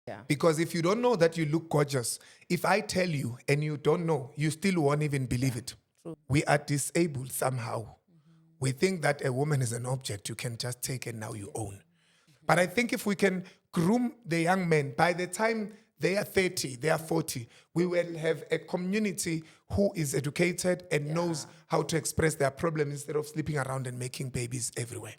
Yeah. Because if you don't know that you look gorgeous, if I tell you and you don't know, you still won't even believe it. True. We are disabled somehow. We think that a woman is an object you can just take and now you own. But I think if we can groom the young men, by the time they are 30, they are 40, we will have a community who is educated and knows how to express their problem instead of sleeping around and making babies everywhere.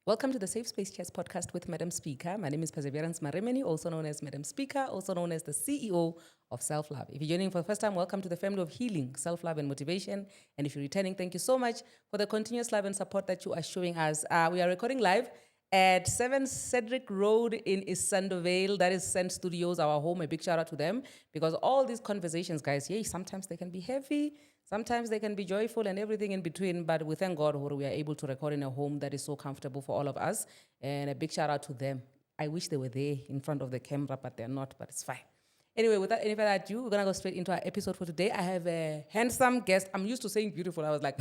Welcome to the Safe Space Chats podcast with Madam Speaker. My name is Perseverance Maremeni, also known as Madam Speaker, also known as the CEO of Self-Love. If you're joining for the first time, welcome to the family of healing, self-love, and motivation. And if you're returning, thank you so much for the continuous love and support that you are showing us. We are recording live at 7 Cedric Road in Isandovale. That is Send Studios, our home. A big shout out to them because all these conversations, guys, sometimes they can be heavy. Sometimes they can be joyful and everything in between, but we thank God we are able to record in a home that is so comfortable for all of us. And a big shout out to them. I wish they were there in front of the camera, but they're not, but it's fine. Anyway, without any further ado, we're going to go straight into our episode for today. I have a handsome guest. I'm used to saying beautiful. I was like,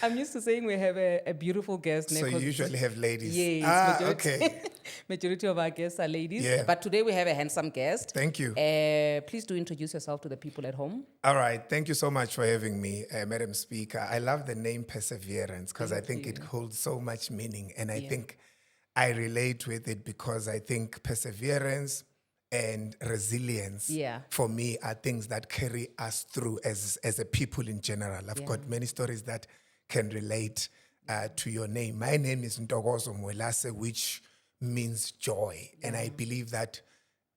I'm used to saying we have a beautiful guest. So you usually have ladies. Yes. Okay. Majority of our guests are ladies. Yeah. But today we have a handsome guest. Thank you. Please do introduce yourself to the people at home. All right. Thank you so much for having me, Madam Speaker. I love the name Perseverance because I think it holds so much meaning. And I think I relate with it because I think perseverance and resilience for me are things that carry us through as a people in general. I've got many stories that can relate to your name. My name is Ntokozo Mwelase, which means joy. And I believe that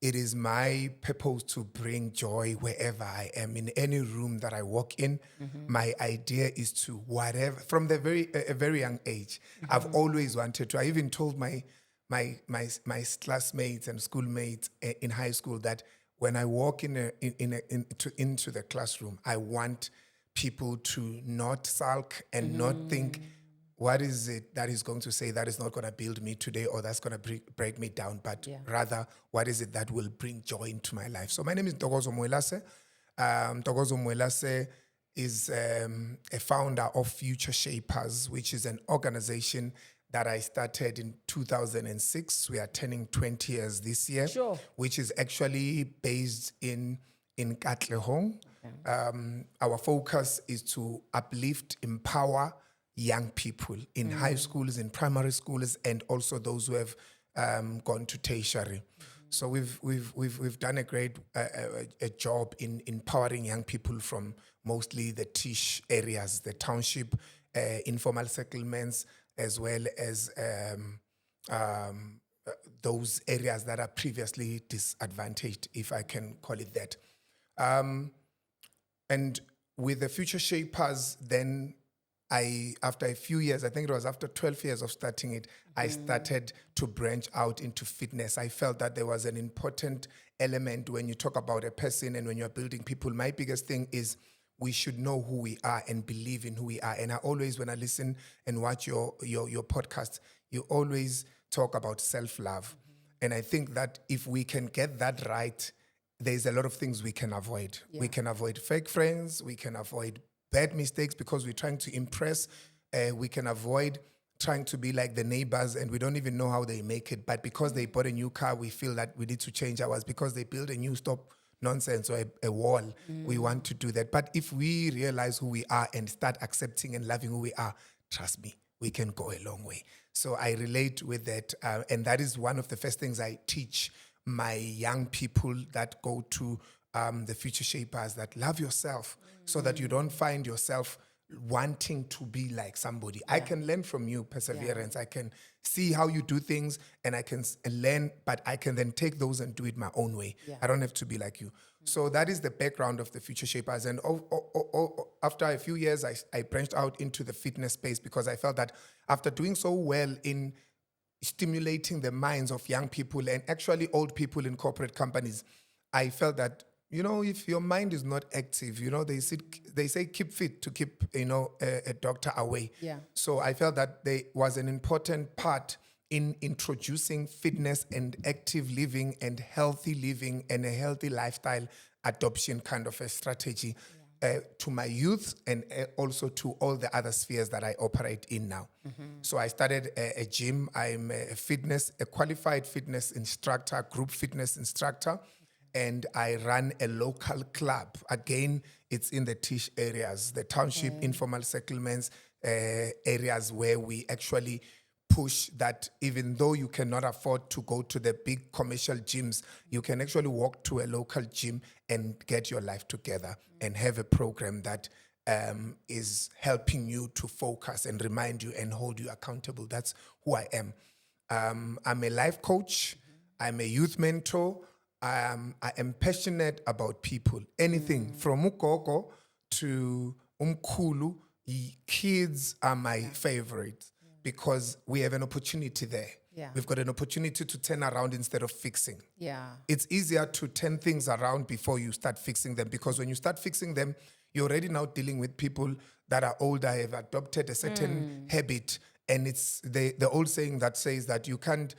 it is my purpose to bring joy wherever I am, in any room that I walk in. My idea is to whatever, from a very young age, I've always wanted to. I even told my classmates and schoolmates in high school that when I walk into the classroom, I want people to not sulk and not think, what is it that he's going to say that is not going to build me today or that's going to break me down, but rather, what is it that will bring joy into my life? So my name is Ntokozo Mwelase. Ntokozo Mwelase is a founder of Future Shapers, which is an organization that I started in 2006. We are turning 20 years this year, which is actually based in Katlehong. Our focus is to uplift, empower young people in high schools, in primary schools, and also those who have gone to tertiary. So we've done a great a job in empowering young people from mostly the tish areas, the township, informal settlements, as well as those areas that are previously disadvantaged, if I can call it that. And with the Future Shapers, then after a few years, I think it was after 12 years of starting it, I started to branch out into fitness. I felt that there was an important element when you talk about a person and when you're building people. My biggest thing is we should know who we are and believe in who we are. And I always, when I listen and watch your podcast, you always talk about self-love. And I think that if we can get that right, there's a lot of things we can avoid. We can avoid fake friends. We can avoid bad mistakes because we're trying to impress. We can avoid trying to be like the neighbors and we don't even know how they make it. But because they bought a new car, we feel that we need to change ours. Because they build a new stop nonsense or a wall, we want to do that. But if we realize who we are and start accepting and loving who we are, trust me, we can go a long way. So I relate with that. And that is one of the first things I teach my young people that go to the Future Shapers, that love yourself so that you don't find yourself wanting to be like somebody. I can learn from you, Perseverance. I can see how you do things and I can learn, but I can then take those and do it my own way. I don't have to be like you. So that is the background of the Future Shapers. And after a few years, I branched out into the fitness space because I felt that after doing so well in stimulating the minds of young people and actually old people in corporate companies, I felt that, if your mind is not active, they say keep fit to keep, a doctor away. So I felt that there was an important part in introducing fitness and active living and healthy living and a healthy lifestyle adoption kind of a strategy. to my youth and also to all the other spheres that I operate in now. So I started a gym. I'm a qualified fitness instructor, group fitness instructor, and I run a local club. Again, it's in the Tish areas, the township, informal settlements, areas where we actually push that even though you cannot afford to go to the big commercial gyms, you can actually walk to a local gym and get your life together and have a program that is helping you to focus and remind you and hold you accountable. That's who I am. I'm a life coach. I'm a youth mentor. I am passionate about people. Anything from ugogo to umkhulu, kids are my favorites. Because we have an opportunity there. Yeah. We've got an opportunity to turn around instead of fixing. Yeah. It's easier to turn things around before you start fixing them, because when you start fixing them, you're already now dealing with people that are older, have adopted a certain habit. And it's the old saying that says that you can't,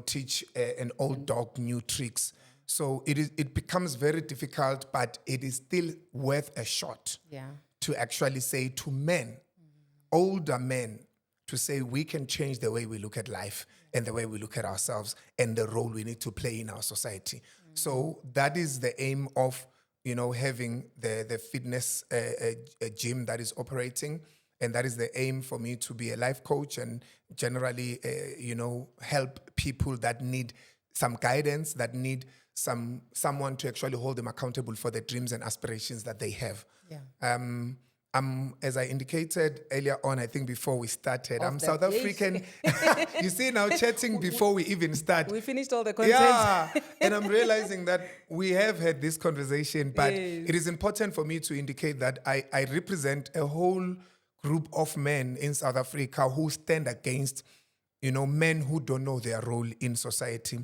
teach an old dog new tricks. So it becomes very difficult, but it is still worth a shot to actually say to men, older men, to say we can change the way we look at life and the way we look at ourselves and the role we need to play in our society. So that is the aim of, having the fitness gym that is operating. And that is the aim for me, to be a life coach and generally, help people that need some guidance, that need someone to actually hold them accountable for the dreams and aspirations that they have. Yeah. As I indicated earlier on, I think before we started, I'm Of South the African. You see, now chatting before we even start. We finished all the content. Yeah, and I'm realizing that we have had this conversation, but Yes. it is important for me to indicate that I represent a whole group of men in South Africa who stand against, men who don't know their role in society.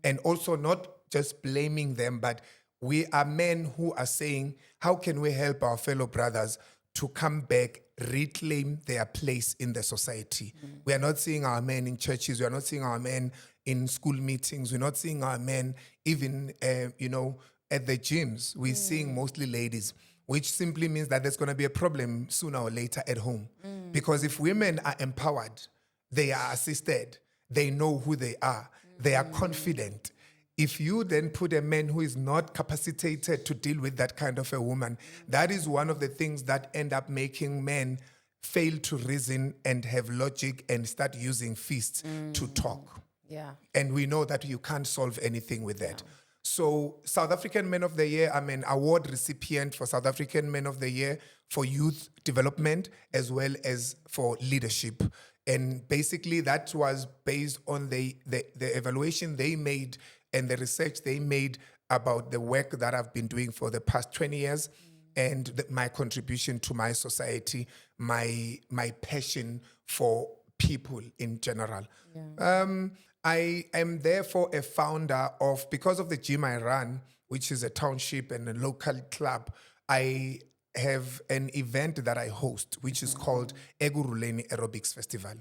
And also not just blaming them, but we are men who are saying, how can we help our fellow brothers to come back, reclaim their place in the society? We are not seeing our men in churches. We are not seeing our men in school meetings. We're not seeing our men even, at the gyms. We're seeing mostly ladies, which simply means that there's going to be a problem sooner or later at home. Because if women are empowered, they are assisted, they know who they are, they are confident. If you then put a man who is not capacitated to deal with that kind of a woman, that is one of the things that end up making men fail to reason and have logic and start using fists to talk. Yeah. And we know that you can't solve anything with that. So South African Men of the Year, I'm an award recipient for South African Men of the Year for youth development as well as for leadership. And basically that was based on the evaluation they made and the research they made about the work that I've been doing for the past 20 years and my contribution to my society, my passion for people in general. I am therefore a founder of, because of the gym I run, which is a township and a local club, I have an event that I host, which is called Eguruleni Aerobics Festival.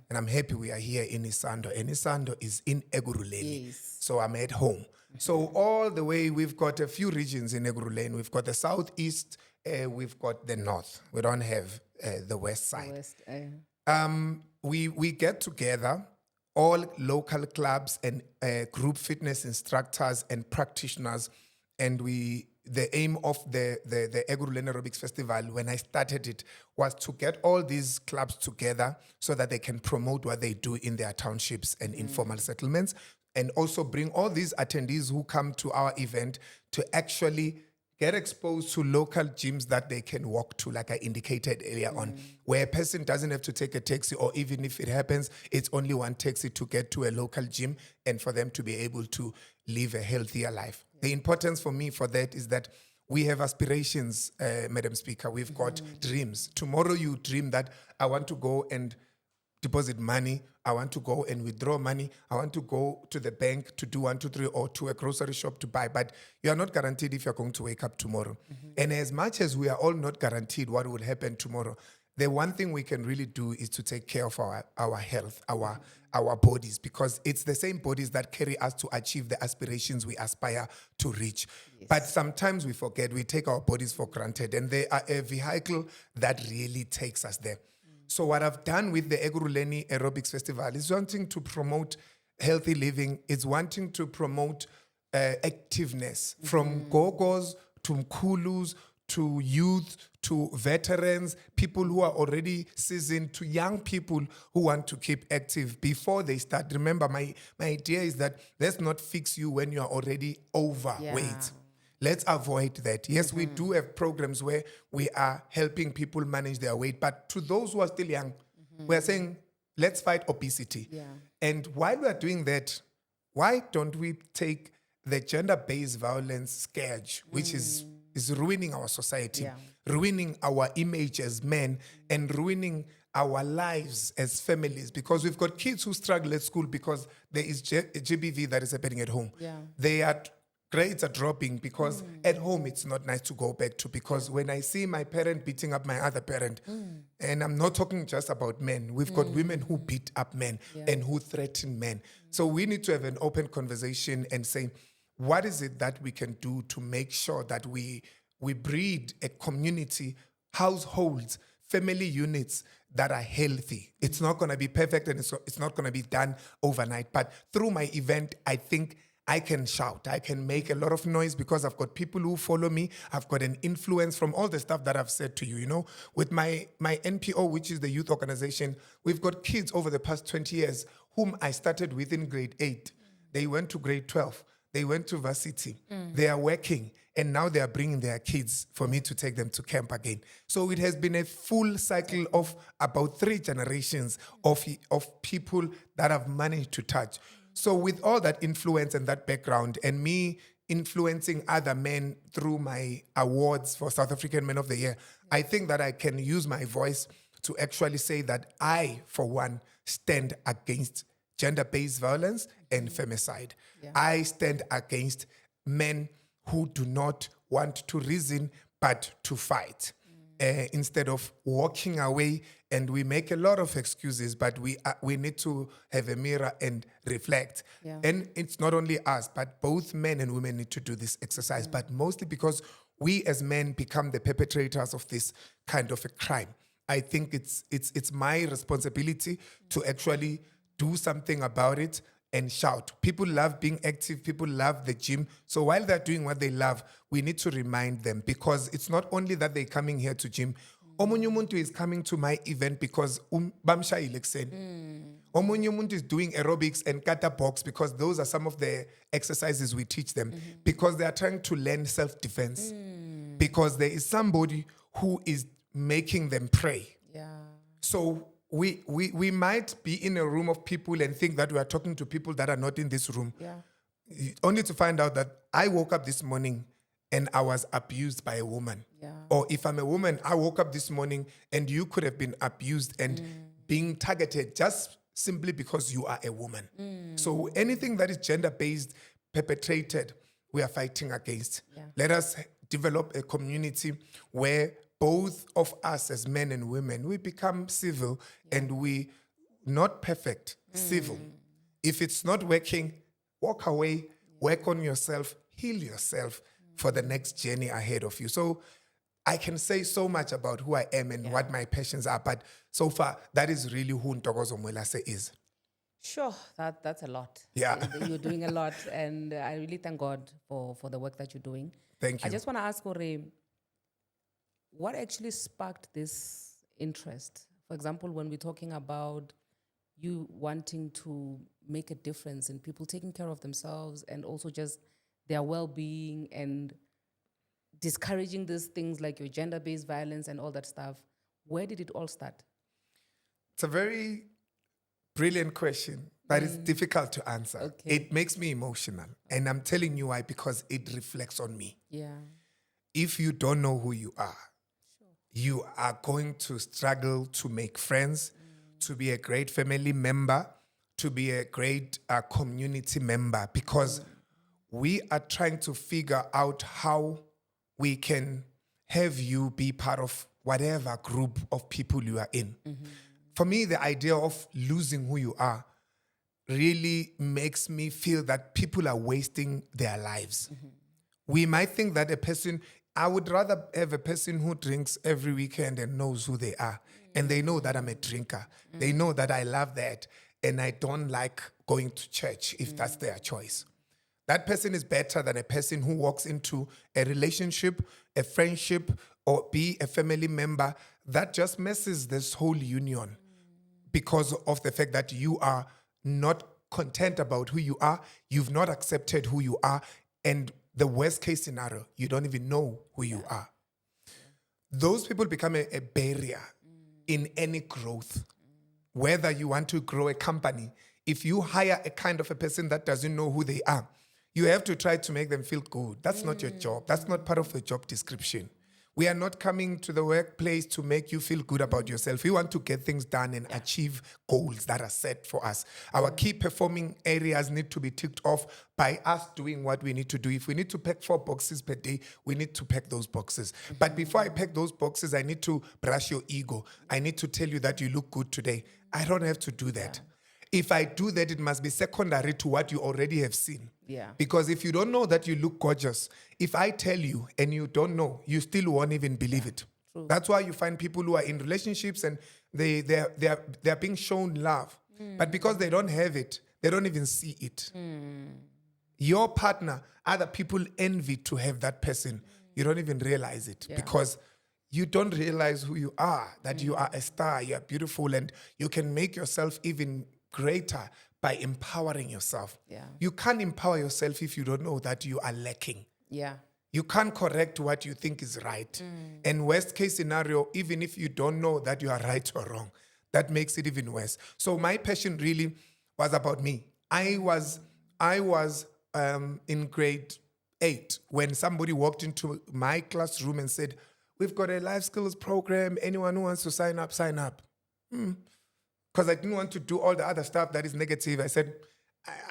And I'm happy we are here in Isando. And Isando is in Eguruleni. Yes. So I'm at home. So all the way, we've got a few regions in Eguruleni. We've got the southeast, we've got the north. We don't have the west side. We get together, all local clubs and group fitness instructors and practitioners, and the aim of the Eguruleni Aerobics Festival, when I started it, was to get all these clubs together so that they can promote what they do in their townships and informal settlements, and also bring all these attendees who come to our event to actually get exposed to local gyms that they can walk to, like I indicated earlier on, where a person doesn't have to take a taxi, or even if it happens, it's only one taxi to get to a local gym and for them to be able to live a healthier life. The importance for me for that is that we have aspirations, Madam Speaker. We've got dreams. Tomorrow you dream that I want to go and deposit money. I want to go and withdraw money. I want to go to the bank to do 1, 2, 3, or to a grocery shop to buy. But you are not guaranteed if you're going to wake up tomorrow. And as much as we are all not guaranteed what will happen tomorrow, the one thing we can really do is to take care of our health, our bodies, because it's the same bodies that carry us to achieve the aspirations we aspire to reach. Yes. But sometimes we forget, we take our bodies for granted, and they are a vehicle that really takes us there. So what I've done with the Ekurhuleni Aerobics Festival is wanting to promote healthy living, is wanting to promote activeness, from gogos to mkulus, to youth, to veterans, people who are already seasoned, to young people who want to keep active before they start. Remember, my idea is that let's not fix you when you are already overweight. Yeah. Let's avoid that. Yes, we do have programs where we are helping people manage their weight, but to those who are still young, we are saying, let's fight obesity. Yeah. And while we are doing that, why don't we take the gender-based violence scourge, which is ruining our society, ruining our image as men, and ruining our lives as families, because we've got kids who struggle at school because there is GBV that is happening at home. Yeah. Grades are dropping because at home it's not nice to go back to, because when I see my parent beating up my other parent, and I'm not talking just about men, we've got women who beat up men and who threaten men. So we need to have an open conversation and say, what is it that we can do to make sure that we breed a community, households, family units that are healthy? It's not going to be perfect, and it's not going to be done overnight. But through my event, I think I can shout. I can make a lot of noise because I've got people who follow me. I've got an influence from all the stuff that I've said to you. You know, with my NPO, which is the youth organization, we've got kids over the past 20 years whom I started with in grade 8. They went to grade 12. They went to varsity. They are working. And now they are bringing their kids for me to take them to camp again. So it has been a full cycle of about 3 generations of people that I've managed to touch. So with all that influence and that background, and me influencing other men through my awards for South African Men of the Year, I think that I can use my voice to actually say that I, for one, stand against gender-based violence and femicide. Yeah. I stand against men who do not want to reason but to fight. Instead of walking away, and we make a lot of excuses, but we need to have a mirror and reflect. Yeah. And it's not only us, but both men and women need to do this exercise, but mostly because we as men become the perpetrators of this kind of a crime. I think it's my responsibility to actually do something about it and shout. People love being active. People love the gym. So while they're doing what they love, we need to remind them, because it's not only that they're coming here to gym. Omunye umuntu is coming to my event because bamshayile ekseni. Omunye umuntu is doing aerobics and kata box because those are some of the exercises we teach them, because they are trying to learn self-defense. Because there is somebody who is making them pray. Yeah. So we might be in a room of people and think that we are talking to people that are not in this room. Yeah. Only to find out that I woke up this morning and I was abused by a woman. Yeah. Or if I'm a woman, I woke up this morning and you could have been abused and being targeted just simply because you are a woman. So anything that is gender-based, perpetrated, we are fighting against. Yeah. Let us develop a community where both of us as men and women, we become civil and we, not perfect, civil. If it's not working, walk away, work on yourself, heal yourself for the next journey ahead of you. So I can say so much about who I am and what my passions are, but so far, that is really who Ntokozo Mwelase is. Sure, that's a lot. Yeah. You're doing a lot, and I really thank God for the work that you're doing. Thank you. I just want to ask, Ore, what actually sparked this interest? For example, when we're talking about you wanting to make a difference in people taking care of themselves and also just their well-being and discouraging these things like your gender-based violence and all that stuff, where did it all start? It's a very brilliant question, but it's difficult to answer. Okay. It makes me emotional. And I'm telling you why, because it reflects on me. Yeah. If you don't know who you are, you are going to struggle to make friends, to be a great family member, to be a great community member, because we are trying to figure out how we can have you be part of whatever group of people you are in. For me, the idea of losing who you are really makes me feel that people are wasting their lives. We might think that I would rather have a person who drinks every weekend and knows who they are. And they know that I'm a drinker. They know that I love that. And I don't like going to church if that's their choice. That person is better than a person who walks into a relationship, a friendship, or be a family member that just messes this whole union because of the fact that you are not content about who you are, you've not accepted who you are, and the worst case scenario, you don't even know who you are. Those people become a barrier in any growth. Whether you want to grow a company, if you hire a kind of a person that doesn't know who they are, you have to try to make them feel good. That's not your job. That's not part of the job description. We are not coming to the workplace to make you feel good about yourself. We want to get things done and achieve goals that are set for us. Our key performing areas need to be ticked off by us doing what we need to do. If we need to pack 4 boxes per day, we need to pack those boxes. But before I pack those boxes, I need to brush your ego. I need to tell you that you look good today. I don't have to do that. If I do that, it must be secondary to what you already have seen. Yeah. Because if you don't know that you look gorgeous, if I tell you and you don't know, you still won't even believe it. True. That's why you find people who are in relationships and they're being shown love. But because they don't have it, they don't even see it. Your partner, other people envy to have that person. You don't even realize it because you don't realize who you are, that you are a star, you are beautiful, and you can make yourself even greater by empowering yourself. Yeah. You can't empower yourself if you don't know that you are lacking. Yeah. You can't correct what you think is right. And worst case scenario, even if you don't know that you are right or wrong, that makes it even worse. So my passion really was about me. I was in grade 8 when somebody walked into my classroom and said, "We've got a life skills program. Anyone who wants to sign up, sign up." Because I didn't want to do all the other stuff that is negative. I said,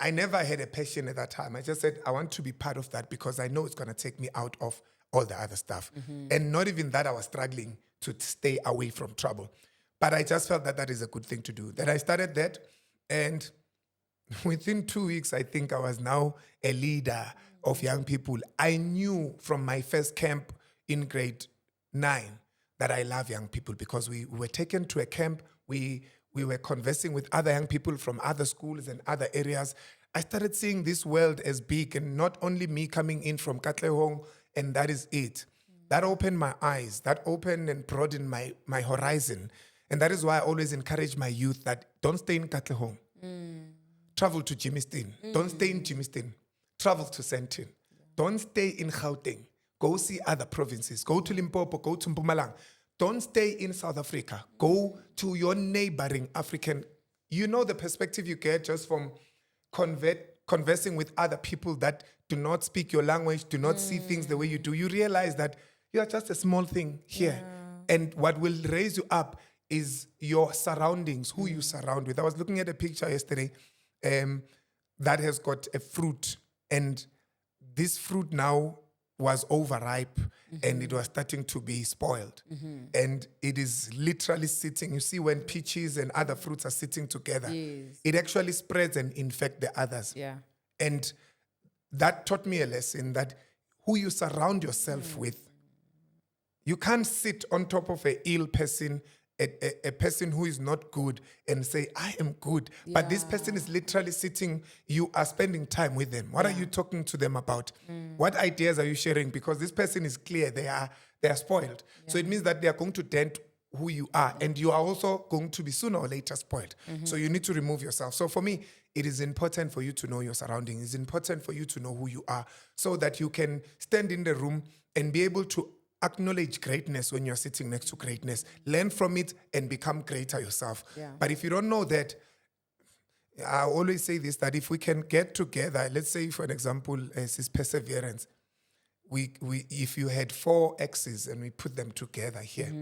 I never had a passion at that time. I just said, I want to be part of that because I know it's going to take me out of all the other stuff. And not even that I was struggling to stay away from trouble. But I just felt that that is a good thing to do. Then I started that. And within 2 weeks, I think I was now a leader of young people. I knew from my first camp in grade 9 that I love young people because we were taken to a camp. We were conversing with other young people from other schools and other areas. I started seeing this world as big and not only me coming in from Katlehong and that is it. That opened my eyes. That opened and broadened my horizon. And that is why I always encourage my youth that don't stay in Katlehong. Travel to Jimistin. Don't stay in Jimistin. Travel to Sentin. Don't stay in Gauteng. Go see other provinces. Go to Limpopo. Go to Mpumalanga. Don't stay in South Africa. Go to your neighboring African. You know the perspective you get just from conversing with other people that do not speak your language, do not see things the way you do. You realize that you are just a small thing here. And what will raise you up is your surroundings, who you surround with. I was looking at a picture yesterday that has got a fruit. And this fruit now was overripe and it was starting to be spoiled. And it is literally sitting. You see when peaches and other fruits are sitting together, it actually spreads and infects the others. Yeah. And that taught me a lesson that who you surround yourself with, you can't sit on top of an ill person, a person who is not good and say, I am good. But this person is literally sitting, you are spending time with them. What are you talking to them about? What ideas are you sharing? Because this person is clear, they are spoiled. So it means that they are going to dent who you are. And you are also going to be sooner or later spoiled. So you need to remove yourself. So for me, it is important for you to know your surroundings. It's important for you to know who you are so that you can stand in the room and be able to acknowledge greatness when you're sitting next to greatness. Learn from it and become greater yourself. But if you don't know that, I always say this, that if we can get together, let's say for an example, is perseverance. If you had 4 exes and we put them together here,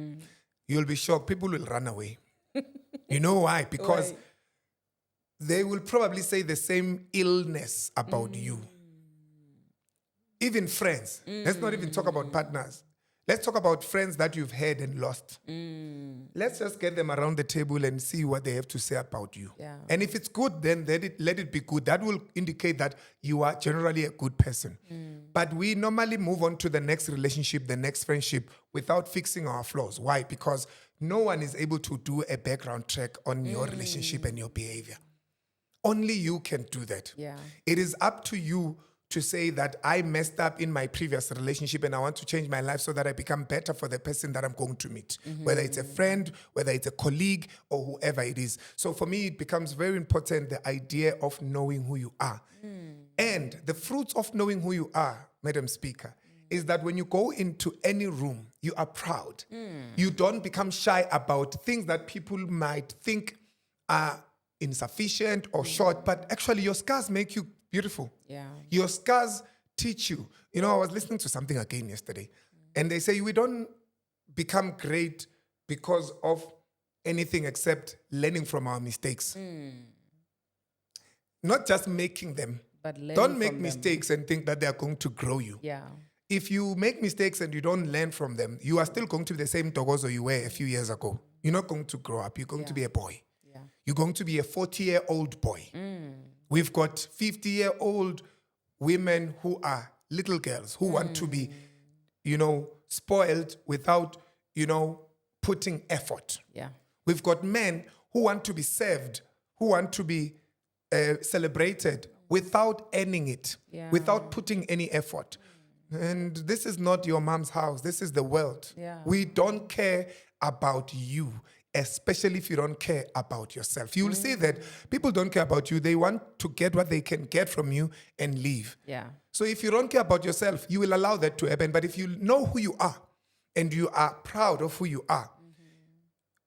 you'll be shocked. People will run away. You know why? Because they will probably say the same illness about you. Even friends. Let's not even talk about partners. Let's talk about friends that you've had and lost. Let's just get them around the table and see what they have to say about you. Yeah. And if it's good, then let it be good. That will indicate that you are generally a good person. But we normally move on to the next relationship, the next friendship, without fixing our flaws. Why? Because no one is able to do a background check on your relationship and your behavior. Only you can do that. Yeah. It is up to you to say that I messed up in my previous relationship and I want to change my life so that I become better for the person that I'm going to meet, whether it's a friend, whether it's a colleague, or whoever it is. So for me, it becomes very important, the idea of knowing who you are. And the fruits of knowing who you are, Madam Speaker, is that when you go into any room, you are proud. You don't become shy about things that people might think are insufficient or short, but actually your scars make you beautiful. Yeah. Your scars teach you. You know, I was listening to something again yesterday, and they say we don't become great because of anything except learning from our mistakes. Not just making them. But learning don't make from mistakes and think that they are going to grow you. Yeah. If you make mistakes and you don't learn from them, you are still going to be the same Ntokozo you were a few years ago. You're not going to grow up. You're going to be a boy. Yeah. You're going to be a 40-year-old boy. We've got 50-year-old women who are little girls who want to be, spoiled without, putting effort. Yeah. We've got men who want to be served, who want to be celebrated without earning it, without putting any effort. And this is not your mom's house. This is the world. Yeah. We don't care about you, especially if you don't care about yourself. You will see that people don't care about you. They want to get what they can get from you and leave. Yeah. So if you don't care about yourself, you will allow that to happen. But if you know who you are and you are proud of who you are,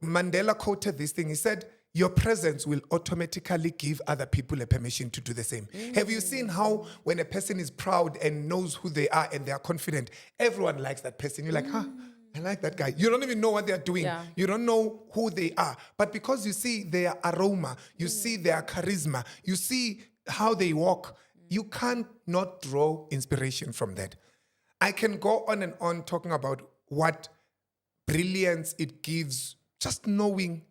Mandela quoted this thing. He said, your presence will automatically give other people a permission to do the same. Have you seen how when a person is proud and knows who they are and they are confident, everyone likes that person? You're like, I like that guy. You don't even know what they're doing. Yeah. You don't know who they are. But because you see their aroma, you see their charisma, you see how they walk, you can't not draw inspiration from that. I can go on and on talking about what brilliance it gives just knowing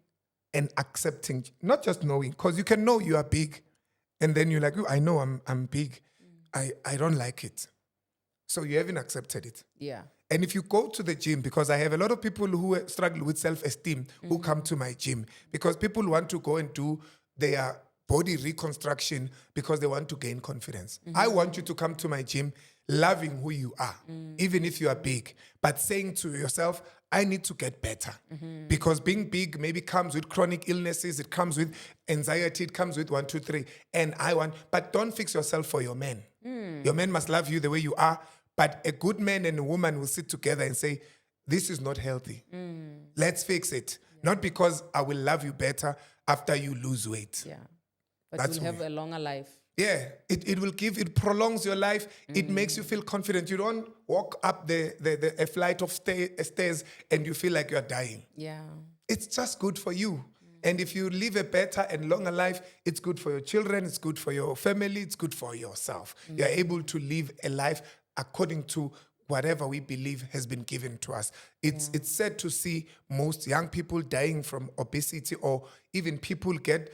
and accepting, not just knowing, because you can know you are big, and then you're like, I know I'm big. I don't like it. So you haven't accepted it. Yeah. And if you go to the gym, because I have a lot of people who struggle with self-esteem who come to my gym, because people want to go and do their body reconstruction because they want to gain confidence. I want you to come to my gym loving who you are, even if you are big, but saying to yourself, I need to get better. Because being big maybe comes with chronic illnesses, it comes with anxiety, it comes with 1, 2, 3. And but don't fix yourself for your man. Your man must love you the way you are, but a good man and a woman will sit together and say, this is not healthy. Let's fix it. Not because I will love you better after you lose weight. Yeah. But you'll have a longer life. Yeah, it prolongs your life. It makes you feel confident. You don't walk up a flight of stairs and you feel like you're dying. Yeah. It's just good for you. And if you live a better and longer life, it's good for your children, it's good for your family, it's good for yourself. You're able to live a life according to whatever we believe has been given to us. It's sad to see most young people dying from obesity, or even people get,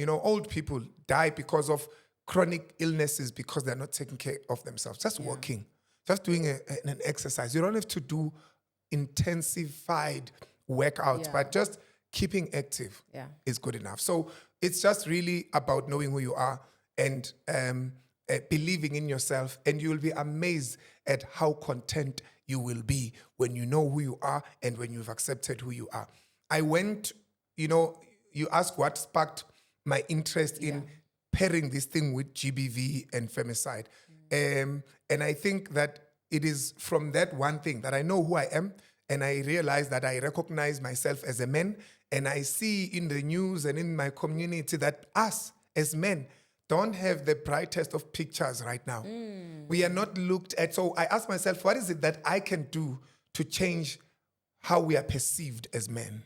old people die because of chronic illnesses because they're not taking care of themselves. Just walking, just doing an exercise. You don't have to do intensified workouts, but just keeping active is good enough. So it's just really about knowing who you are and believing in yourself, and you will be amazed at how content you will be when you know who you are and when you've accepted who you are. I went, you asked what sparked my interest in pairing this thing with GBV and femicide. And I think that it is from that one thing that I know who I am, and I realize that I recognize myself as a man, and I see in the news and in my community that us as men don't have the brightest of pictures right now. We are not looked at. So I ask myself, what is it that I can do to change how we are perceived as men?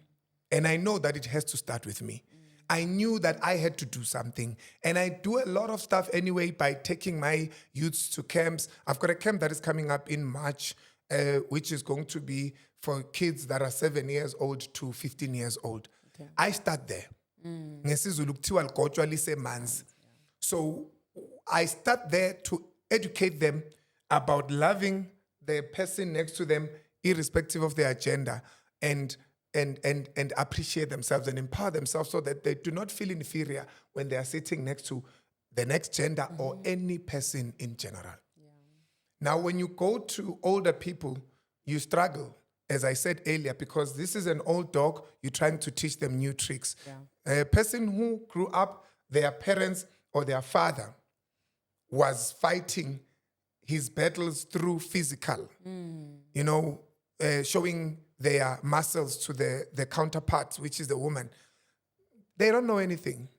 And I know that it has to start with me. I knew that I had to do something. And I do a lot of stuff anyway by taking my youths to camps. I've got a camp that is coming up in March which is going to be for kids that are 7 years old to 15 years old. Okay. I start there. NgesiZulu kuthiwa ligotshwa lisemanzi. So I start there to educate them about loving the person next to them, irrespective of their gender, and appreciate themselves and empower themselves so that they do not feel inferior when they are sitting next to the next gender or any person in general. Now, when you go to older people, you struggle, as I said earlier, because this is an old dog, you're trying to teach them new tricks. A person who grew up, their parents or their father was fighting his battles through physical, showing their muscles to the counterparts, which is the woman. They don't know anything.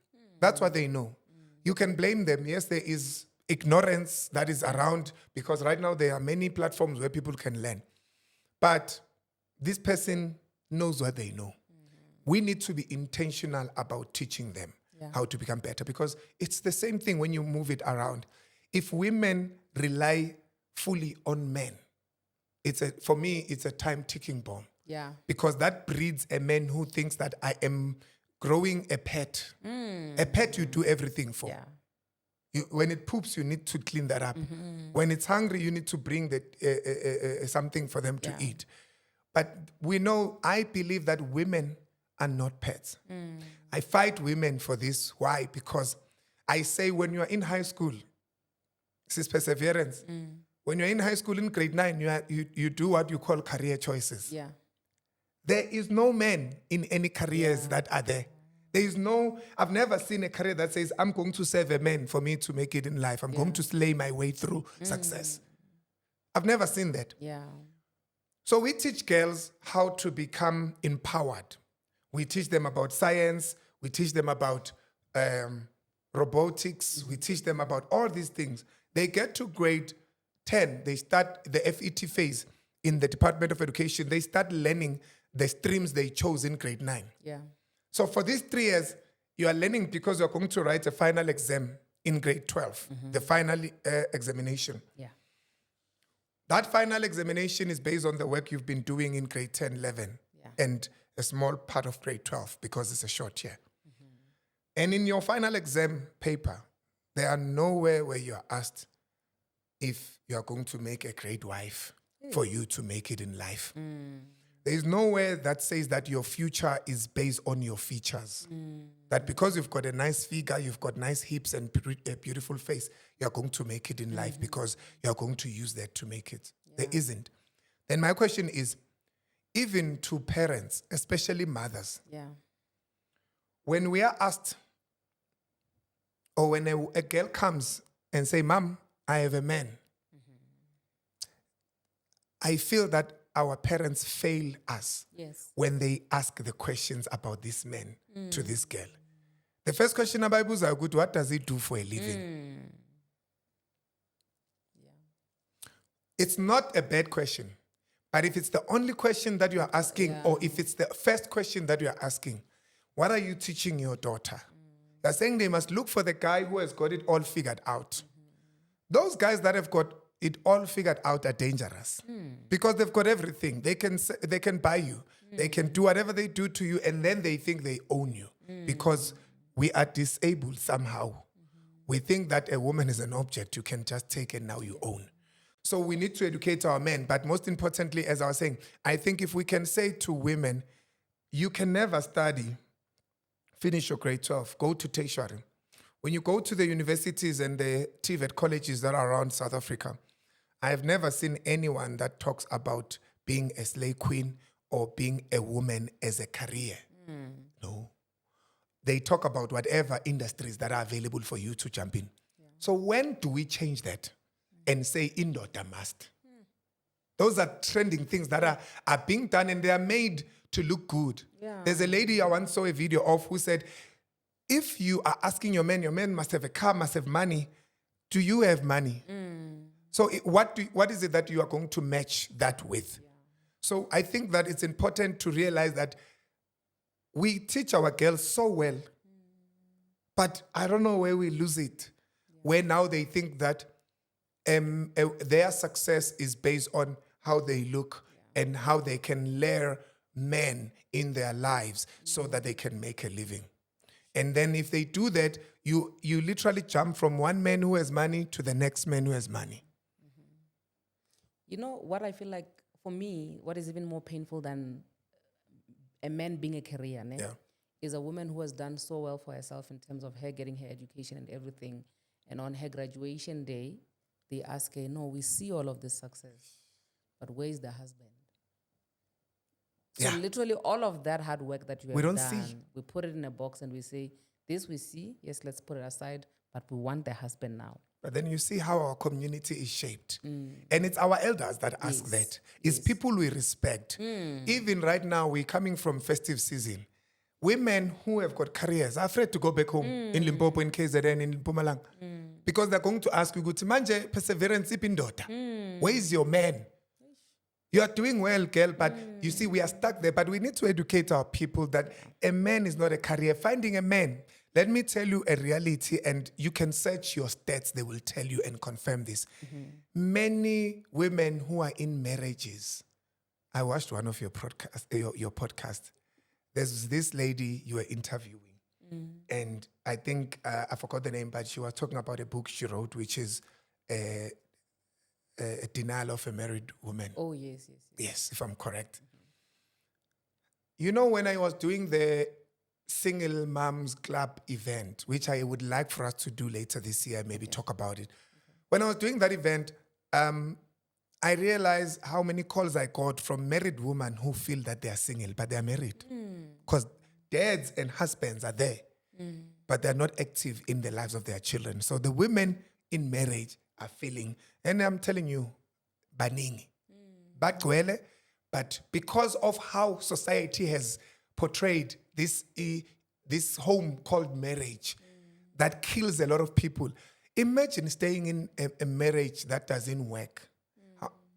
That's what they know. You can blame them. Yes, there is ignorance that is around because right now there are many platforms where people can learn. But this person knows what they know. We need to be intentional about teaching them how to become better because it's the same thing when you move it around. If women rely fully on men, for me, it's a time ticking bomb. Yeah. Because that breeds a man who thinks that I am growing a pet. A pet you do everything for. Yeah. When it poops, you need to clean that up. When it's hungry, you need to bring something for them to eat. But I believe that women are not pets. I fight women for this. Why? Because I say when you are in high school, this is perseverance. When you're in high school in grade 9, you do what you call career choices. Yeah. There is no man in any careers that are there. I've never seen a career that says, I'm going to serve a man for me to make it in life. I'm going to slay my way through success. I've never seen that. Yeah. So we teach girls how to become empowered. We teach them about science. We teach them about robotics. We teach them about all these things. They get to grade 10. They start the FET phase in the Department of Education. They start learning the streams they chose in grade 9. Yeah. So for these 3 years, you are learning because you're going to write a final exam in grade 12, the final examination. Yeah. That final examination is based on the work you've been doing in grade 10, 11, and a small part of grade 12 because it's a short year. And in your final exam paper, there are nowhere where you are asked if you are going to make a great wife for you to make it in life. There is nowhere that says that your future is based on your features. That because you've got a nice figure, you've got nice hips and a beautiful face, you're going to make it in life because you're going to use that to make it. There isn't. Then my question is, even to parents, especially mothers, when we are asked, or when a girl comes and say, Mom, I have a man, I feel that our parents fail us when they ask the questions about this man to this girl. The first question about Bibles are good. What does he do for a living? It's not a bad question. But if it's the only question that you are asking, or if it's the first question that you are asking, what are you teaching your daughter? You're saying they must look for the guy who has got it all figured out. Those guys that have got it all figured out are dangerous because they've got everything. They can buy you. They can do whatever they do to you, and then they think they own you because we are disabled somehow. We think that a woman is an object you can just take and now you own. So we need to educate our men. But most importantly, as I was saying, I think if we can say to women, you can never study, finish your grade 12, go to tertiary. When you go to the universities and the TVET colleges that are around South Africa, I have never seen anyone that talks about being a slave queen or being a woman as a career. No. They talk about whatever industries that are available for you to jump in. So when do we change that and say indoda must? Those are trending things that are being done and they are made to look good. There's a lady I once saw a video of who said, if you are asking your man must have a car, must have money. Do you have money? So what is it that you are going to match that with? So I think that it's important to realize that we teach our girls so well, but I don't know where we lose it, where now they think that their success is based on how they look, and how they can lure men in their lives so that they can make a living. And then if they do that, you literally jump from one man who has money to the next man who has money. You know what I feel like, for me, what is even more painful than a man being a career, ne? Is a woman who has done so well for herself in terms of her getting her education and everything. And on her graduation day, they ask her, no, we see all of this success, but where's the husband? So literally all of that hard work that you have don't done, see. we put it in a box and we say, this we see, yes, let's put it aside, but we want the husband now. But then you see how our community is shaped. And it's our elders that ask that. It's people we respect. Even right now, we're coming from festive season. Women who have got careers are afraid to go back home in Limpopo, in KZN, in Mpumalanga. Because they're going to ask you, manje perseverance ipindota. Where is your man? You are doing well, girl, but you see, we are stuck there. But we need to educate our people that a man is not a career. Finding a man, let me tell you a reality, and you can search your stats, they will tell you and confirm this. Many women who are in marriages, I watched one of your podcast. There's this lady you were interviewing, and I think, I forgot the name, but she was talking about a book she wrote, which is a Denial of a Married Woman. Oh, yes. Yes, if I'm correct. You know, when I was doing the Single Moms Club event, which I would like for us to do later this year, maybe talk about it. When I was doing that event, I realized how many calls I got from married women who feel that they are single, but they are married. Because dads and husbands are there, but they're not active in the lives of their children. So the women in marriage are feeling, and I'm telling you, baningi. Bagcwele, but because of how society has portrayed this home called marriage that kills a lot of people. Imagine staying in a marriage that doesn't work.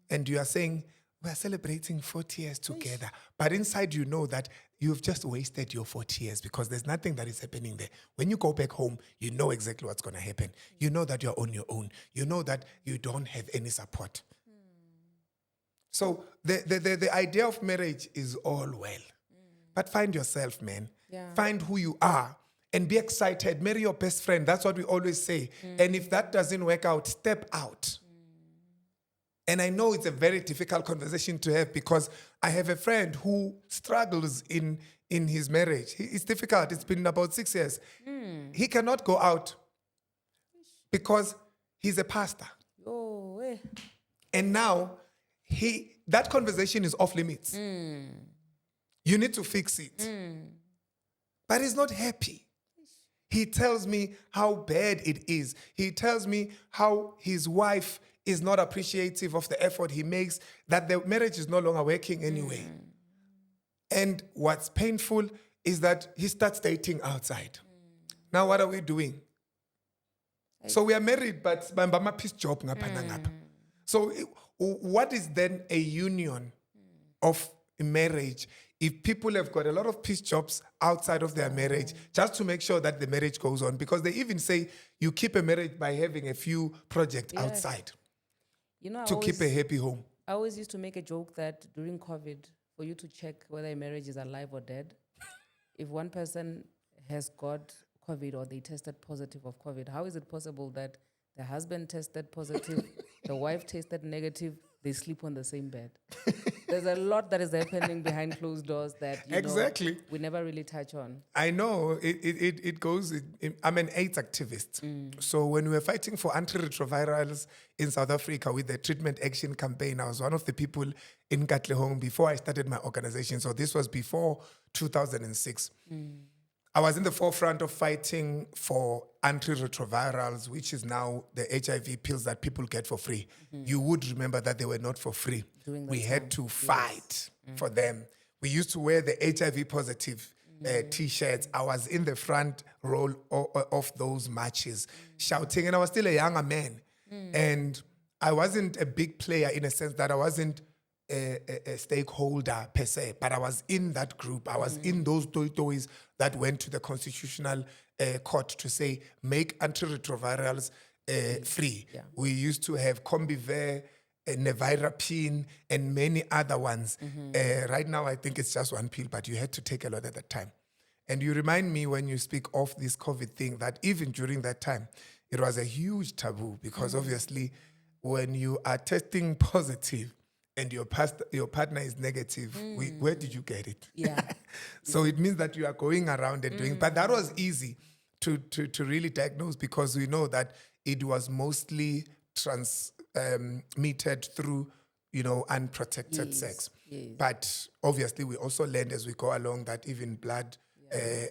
And you are saying, we're celebrating 40 years together. But inside you know that you've just wasted your 40 years because there's nothing that is happening there. When you go back home, you know exactly what's going to happen. You know that you're on your own. You know that you don't have any support. So the idea of marriage is all well. But find yourself, man. Find who you are and be excited. Marry your best friend. That's what we always say. And if that doesn't work out, step out. And I know it's a very difficult conversation to have because I have a friend who struggles in his marriage. It's difficult. It's been about 6 years. He cannot go out because he's a pastor. And now that conversation is off limits. You need to fix it. But he's not happy. He tells me how bad it is. He tells me how his wife is not appreciative of the effort he makes, that the marriage is no longer working anyway. And what's painful is that he starts dating outside. Now what are we doing? So we are married, but bamba peace job ngapha nangapha. So what is then a union of marriage if people have got a lot of piece jobs outside of their marriage just to make sure that the marriage goes on? Because they even say you keep a marriage by having a few projects outside to keep a happy home. I always used to make a joke that during COVID, for you to check whether a marriage is alive or dead, if one person has got COVID or they tested positive of COVID, how is it possible that the husband tested positive, the wife tested negative, they sleep on the same bed? There's a lot that is happening behind closed doors that we never really touch on. I know. It goes... I'm an AIDS activist. So when we were fighting for antiretrovirals in South Africa with the Treatment Action Campaign, I was one of the people in Katlehong before I started my organization. So this was before 2006. I was in the forefront of fighting for antiretrovirals, which is now the HIV pills that people get for free. You would remember that they were not for free. We had to fight for them. We used to wear the HIV positive T-shirts. I was in the front row of those marches shouting, and I was still a younger man. And I wasn't a big player in a sense that I wasn't a stakeholder per se, but I was in that group. I was in those toys that went to the constitutional court to say, make antiretrovirals free. We used to have Combiver nevirapine, and many other ones. Right now, I think it's just one pill, but you had to take a lot at that time. And you remind me when you speak of this COVID thing that even during that time, it was a huge taboo because obviously when you are testing positive and your partner is negative, where did you get it? Yeah. So it means that you are going around and doing, but that was easy to really diagnose because we know that it was mostly transmitted through, unprotected sex. Yes. But obviously we also learned as we go along that even blood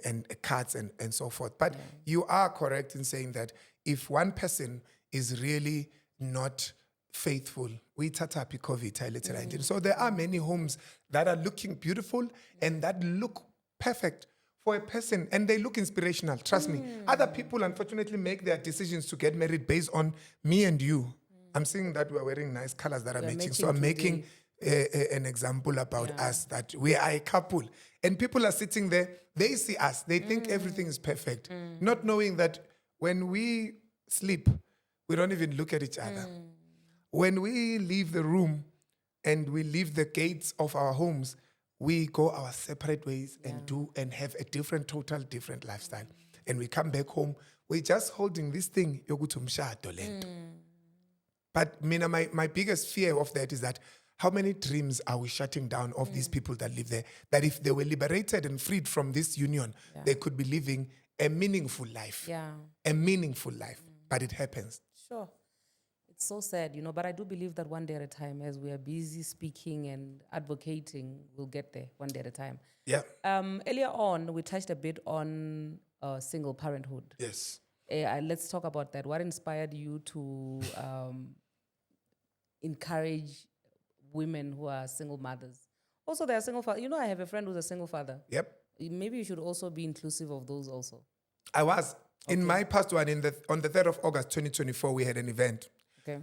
and cuts and so forth. But you are correct in saying that if one person is really not faithful, we tatapi COVID-19. So there are many homes that are looking beautiful and that look perfect for a person and they look inspirational. Trust me. Other people, unfortunately, make their decisions to get married based on me and you. I'm seeing that we're wearing nice colors that are matching. So I'm making an example about us, that we are a couple. And people are sitting there, they see us, they think everything is perfect, not knowing that when we sleep, we don't even look at each other. When we leave the room and we leave the gates of our homes, we go our separate ways and have a different lifestyle. And we come back home, we're just holding this thing, yokuthi umshado lento. But my biggest fear of that is that how many dreams are we shutting down of these people that live there? That if they were liberated and freed from this union, they could be living a meaningful life. Yeah. A meaningful life. But it happens. Sure. It's so sad, but I do believe that one day at a time, as we are busy speaking and advocating, we'll get there one day at a time. Yeah. Earlier on, we touched a bit on single parenthood. Yes. Let's talk about that. What inspired you to encourage women who are single mothers? Also, they are single fathers. I have a friend who's a single father. Yep. Maybe you should also be inclusive of those also. I was. In my past one, on the 3rd of August 2024, we had an event. Okay.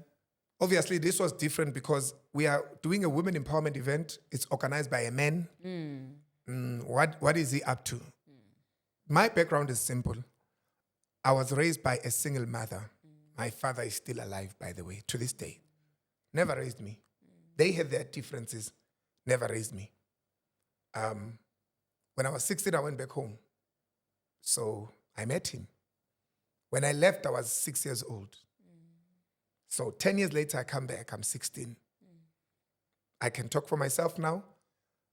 Obviously, this was different because we are doing a women empowerment event. It's organized by a man. What is he up to? My background is simple. I was raised by a single mother. My father is still alive, by the way, to this day. Never raised me. They had their differences. Never raised me. When I was 16, I went back home. So I met him. When I left, I was 6 years old. So 10 years later, I come back, I'm 16. I can talk for myself now.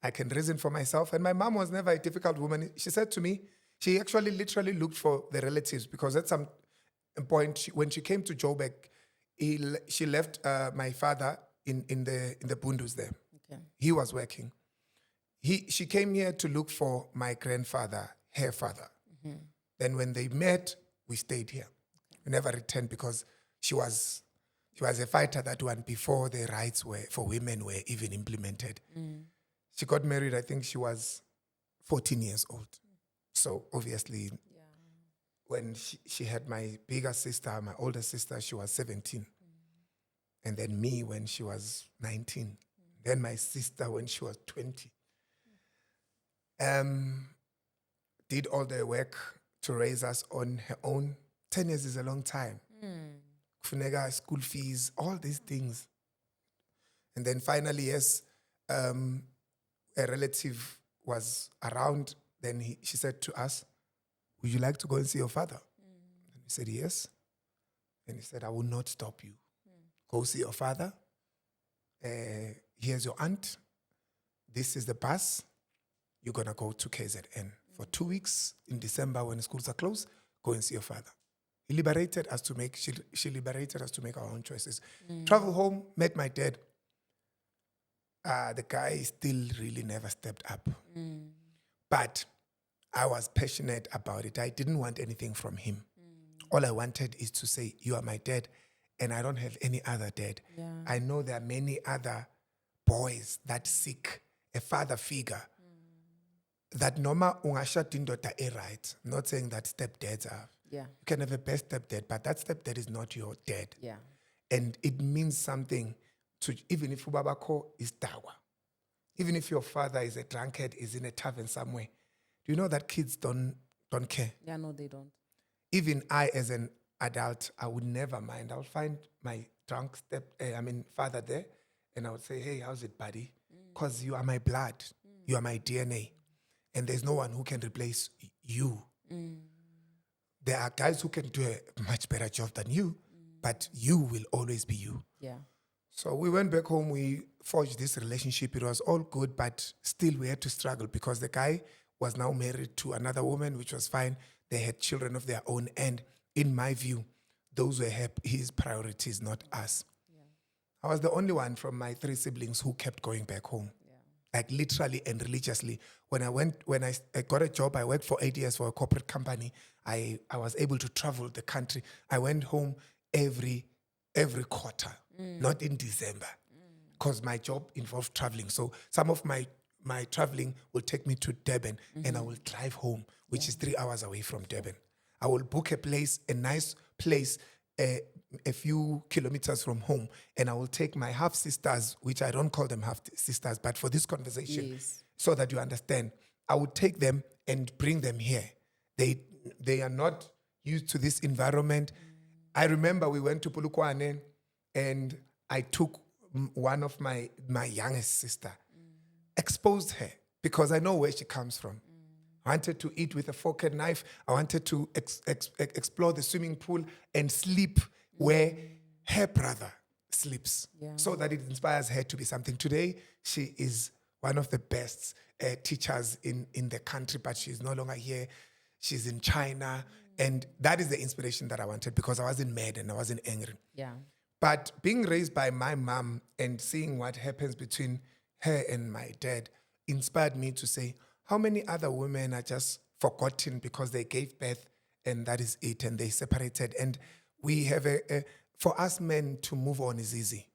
I can reason for myself. And my mom was never a difficult woman. She said to me, she actually literally looked for the relatives because at some point, when she came to Joburg, she left my father in the Bundus there. Okay. He was working. She came here to look for my grandfather, her father. Then when they met, we stayed here. We never returned because she was a fighter, that one, before the rights for women were even implemented. She got married, I think she was 14 years old. So obviously, when she had my bigger sister, my older sister, she was 17. And then me when she was 19. Then my sister when she was 20. Did all the work to raise us on her own. 10 years is a long time. Kufuneka, school fees, all these things. And then finally, yes, a relative was around. Then she said to us, would you like to go and see your father? And we said, yes. And he said, I will not stop you. Go see your father. Here's your aunt. This is the bus. You're going to go to KZN for 2 weeks in December when schools are closed. Go and see your father. She liberated us to make our own choices. Travel home, met my dad. The guy still really never stepped up. But I was passionate about it. I didn't want anything from him. All I wanted is to say, you are my dad, and I don't have any other dad. Yeah. I know there are many other boys that seek a father figure. That noma ungashat indoda right. Not saying that stepdads are. Yeah. You can have a best stepdad, but that stepdad is not your dad. Yeah. And it means something to, even if Ubabako is dawa, even if your father is a drunkard, is in a tavern somewhere. Do you know that kids don't care? Yeah, no, they don't. Even I, as an adult, I would never mind. I'll find my drunk father there, and I would say, hey, how's it, buddy? Because you are my blood. You are my DNA. And there's no one who can replace you. There are guys who can do a much better job than you, but you will always be you. Yeah. So we went back home, we forged this relationship. It was all good, but still we had to struggle because the guy was now married to another woman, which was fine. They had children of their own. And in my view, those were his priorities, not us. Yeah. I was the only one from my 3 siblings who kept going back home. Like literally and religiously. When I got a job, I worked for 8 years for a corporate company. I was able to travel the country. I went home every quarter, not in December, because my job involved traveling. So some of my traveling will take me to Durban, and I will drive home, which is 3 hours away from Durban. I will book a nice place, a few kilometers from home, and I will take my half-sisters, which I don't call them half-sisters, but for this conversation, so that you understand, I would take them and bring them here. They are not used to this environment. I remember we went to Polokwane, and I took one of my youngest sister, exposed her, because I know where she comes from. I wanted to eat with a fork and knife. I wanted to explore the swimming pool and sleep where her brother sleeps, so that it inspires her to be something. Today, she is one of the best teachers in the country, but she's no longer here. She's in China. And that is the inspiration that I wanted, because I wasn't mad and I wasn't angry. Yeah. But being raised by my mom and seeing what happens between her and my dad inspired me to say, how many other women are just forgotten because they gave birth and that is it, and they separated? And we have for us men to move on is easy.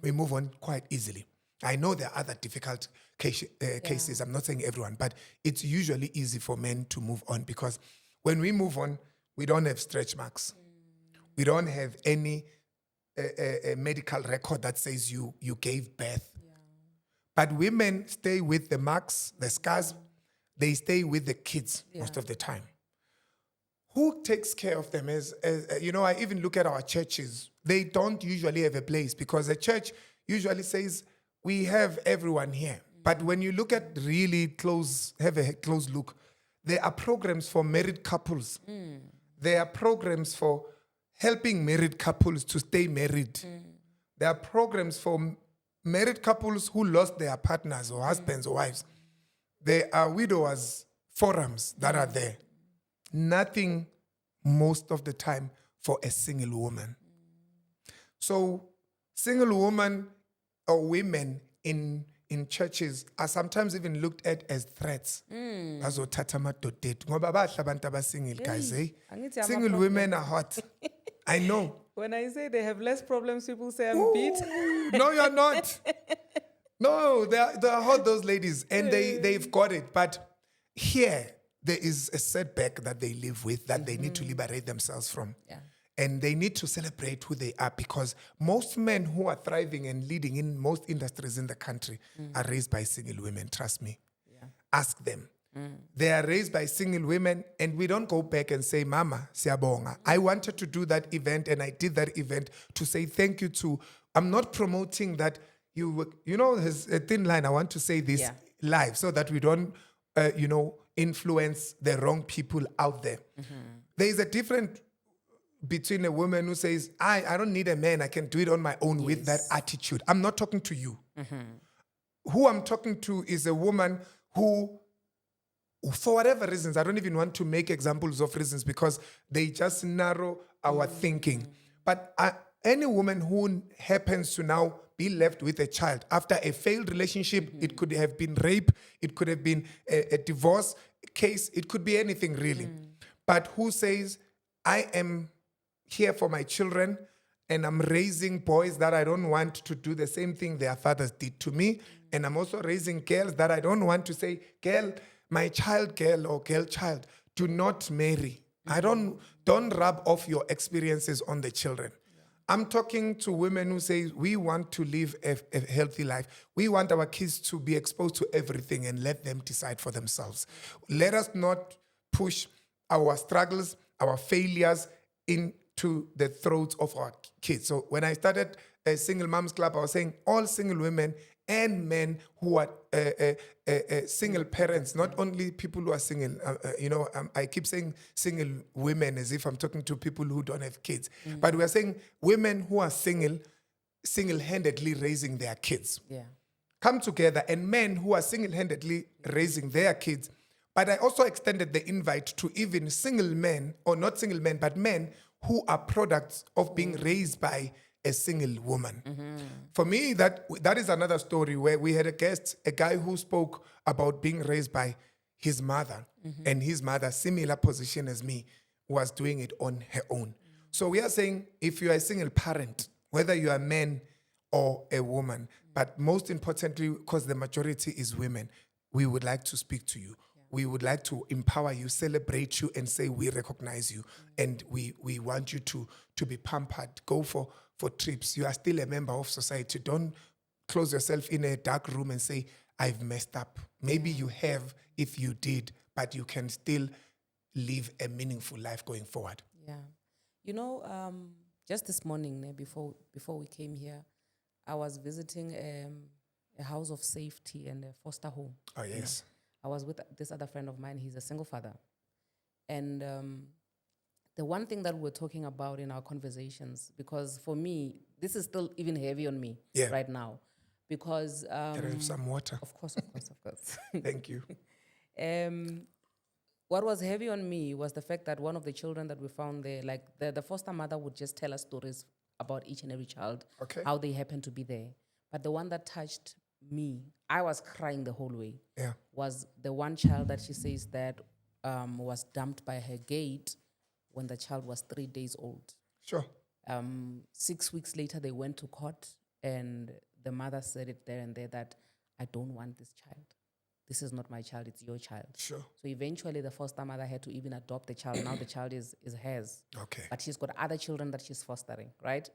We move on quite easily. I know there are other difficult cases. I'm not saying everyone, but it's usually easy for men to move on, because when we move on, we don't have stretch marks. We don't have any medical record that says you gave birth. But women stay with the marks, the scars. They stay with the kids most of the time. Who takes care of them? I even look at our churches. They don't usually have a place, because the church usually says, we have everyone here. But when you look at have a close look, there are programs for married couples. There are programs for helping married couples to stay married. There are programs for married couples who lost their partners or husbands or wives. There are widowers forums that are there. Nothing most of the time for a single woman. So single women or women in churches are sometimes even looked at as threats. Guys, single women are hot. I know. When I say they have less problems, people say I'm beat. No, you're not. No, they are hot, those ladies, and they've got it. But here, there is a setback that they live with that they need to liberate themselves from. Yeah. And they need to celebrate who they are, because most men who are thriving and leading in most industries in the country are raised by single women. Trust me. Yeah. Ask them. They are raised by single women, and we don't go back and say, Mama, siyabonga. I wanted to do that event, and I did that event to say thank you to. I'm not promoting that there's a thin line. I want to say this live so that we don't, influence the wrong people out there. There is a difference between a woman who says, I don't need a man, I can do it on my own with that attitude. I'm not talking to you. Who I'm talking to is a woman who, for whatever reasons, I don't even want to make examples of reasons because they just narrow our thinking. But any woman who happens to now be left with a child after a failed relationship, it could have been rape, it could have been a divorce case, it could be anything really. But who says, I am here for my children and I'm raising boys that I don't want to do the same thing their fathers did to me. And I'm also raising girls that I don't want to say, girl, my child, girl, or girl, child, do not marry. I don't rub off your experiences on the children. I'm talking to women who say, we want to live a healthy life. We want our kids to be exposed to everything and let them decide for themselves. Let us not push our struggles, our failures into to the throats of our kids. So when I started a Single Moms Club, I was saying all single women and men who are single parents, not only people who are single. I keep saying single women as if I'm talking to people who don't have kids. But we're saying women who are single-handedly raising their kids. Yeah. Come together, and men who are single-handedly raising their kids. But I also extended the invite to even single men, or not single men, but men who are products of being raised by a single woman. For me, that is another story where we had a guest, a guy who spoke about being raised by his mother, and his mother, similar position as me, was doing it on her own. So we are saying, if you are a single parent, whether you are a man or a woman, but most importantly, because the majority is women, we would like to speak to you. We would like to empower you, celebrate you, and say we recognize you, and we want you to be pampered. Go for trips. You are still a member of society. Don't close yourself in a dark room and say, I've messed up. Maybe you have if you did, but you can still live a meaningful life going forward. Yeah. Just this morning, before we came here, I was visiting a house of safety and a foster home. Oh, yes. I was with this other friend of mine. He's a single father. And the one thing that we're talking about in our conversations, because for me, this is still even heavy on me right now. Because... Can I have some water? Of course. Thank you. What was heavy on me was the fact that one of the children that we found there, like the foster mother would just tell us stories about each and every child, how they happened to be there. But the one that touched me, I was crying the whole way, was the one child that she says that was dumped by her gate when the child was 3 days old. Sure. 6 weeks later, they went to court, and the mother said it there and there that, I don't want this child. This is not my child, it's your child. Sure. So eventually the foster mother had to even adopt the child. Now the child is hers. Okay. But she's got other children that she's fostering, right?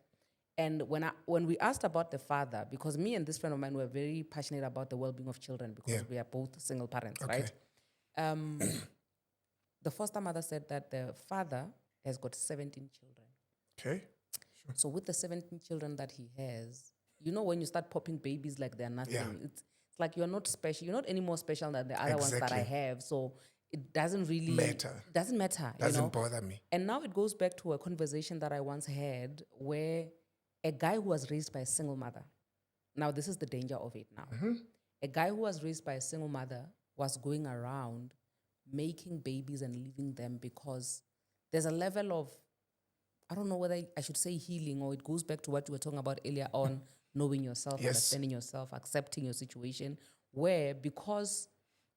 And when we asked about the father, because me and this friend of mine were very passionate about the well-being of children because we are both single parents, right? The foster mother said that the father has got 17 children. Okay. Sure. So with the 17 children that he has, when you start popping babies like they're nothing, it's like you're not special. You're not any more special than the other ones that I have. So it doesn't really matter. Doesn't matter. Doesn't bother me. And now it goes back to a conversation that I once had where a guy who was raised by a single mother. Now this is the danger of it now. A guy who was raised by a single mother was going around making babies and leaving them because there's a level of, I don't know whether I should say healing, or it goes back to what you were talking about earlier on, knowing yourself, understanding yourself, accepting your situation, where because,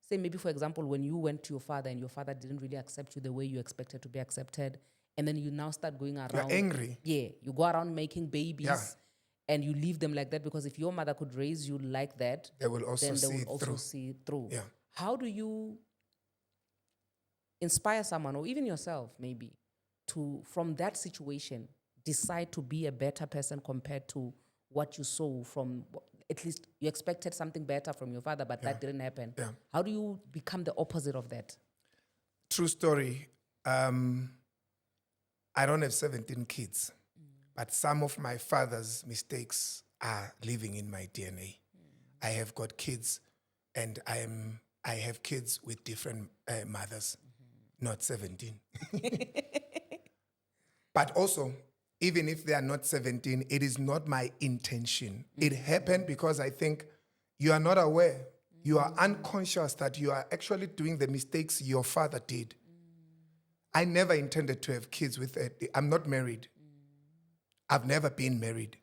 say maybe for example, when you went to your father and your father didn't really accept you the way you expected to be accepted, and then you now start going around. You're angry. Yeah, you go around making babies and you leave them like that because if your mother could raise you like that, they will also then they see will also through. see it through. Yeah. How do you inspire someone, or even yourself maybe, to, from that situation, decide to be a better person compared to what you saw from, at least you expected something better from your father, but that didn't happen. Yeah. How do you become the opposite of that? True story. I don't have 17 kids, but some of my father's mistakes are living in my DNA. I have got kids, and I have kids with different mothers, not 17. But also, even if they are not 17, it is not my intention. It happened because I think you are not aware. You are unconscious that you are actually doing the mistakes your father did. I never intended to have kids with I'm not married. I've never been married,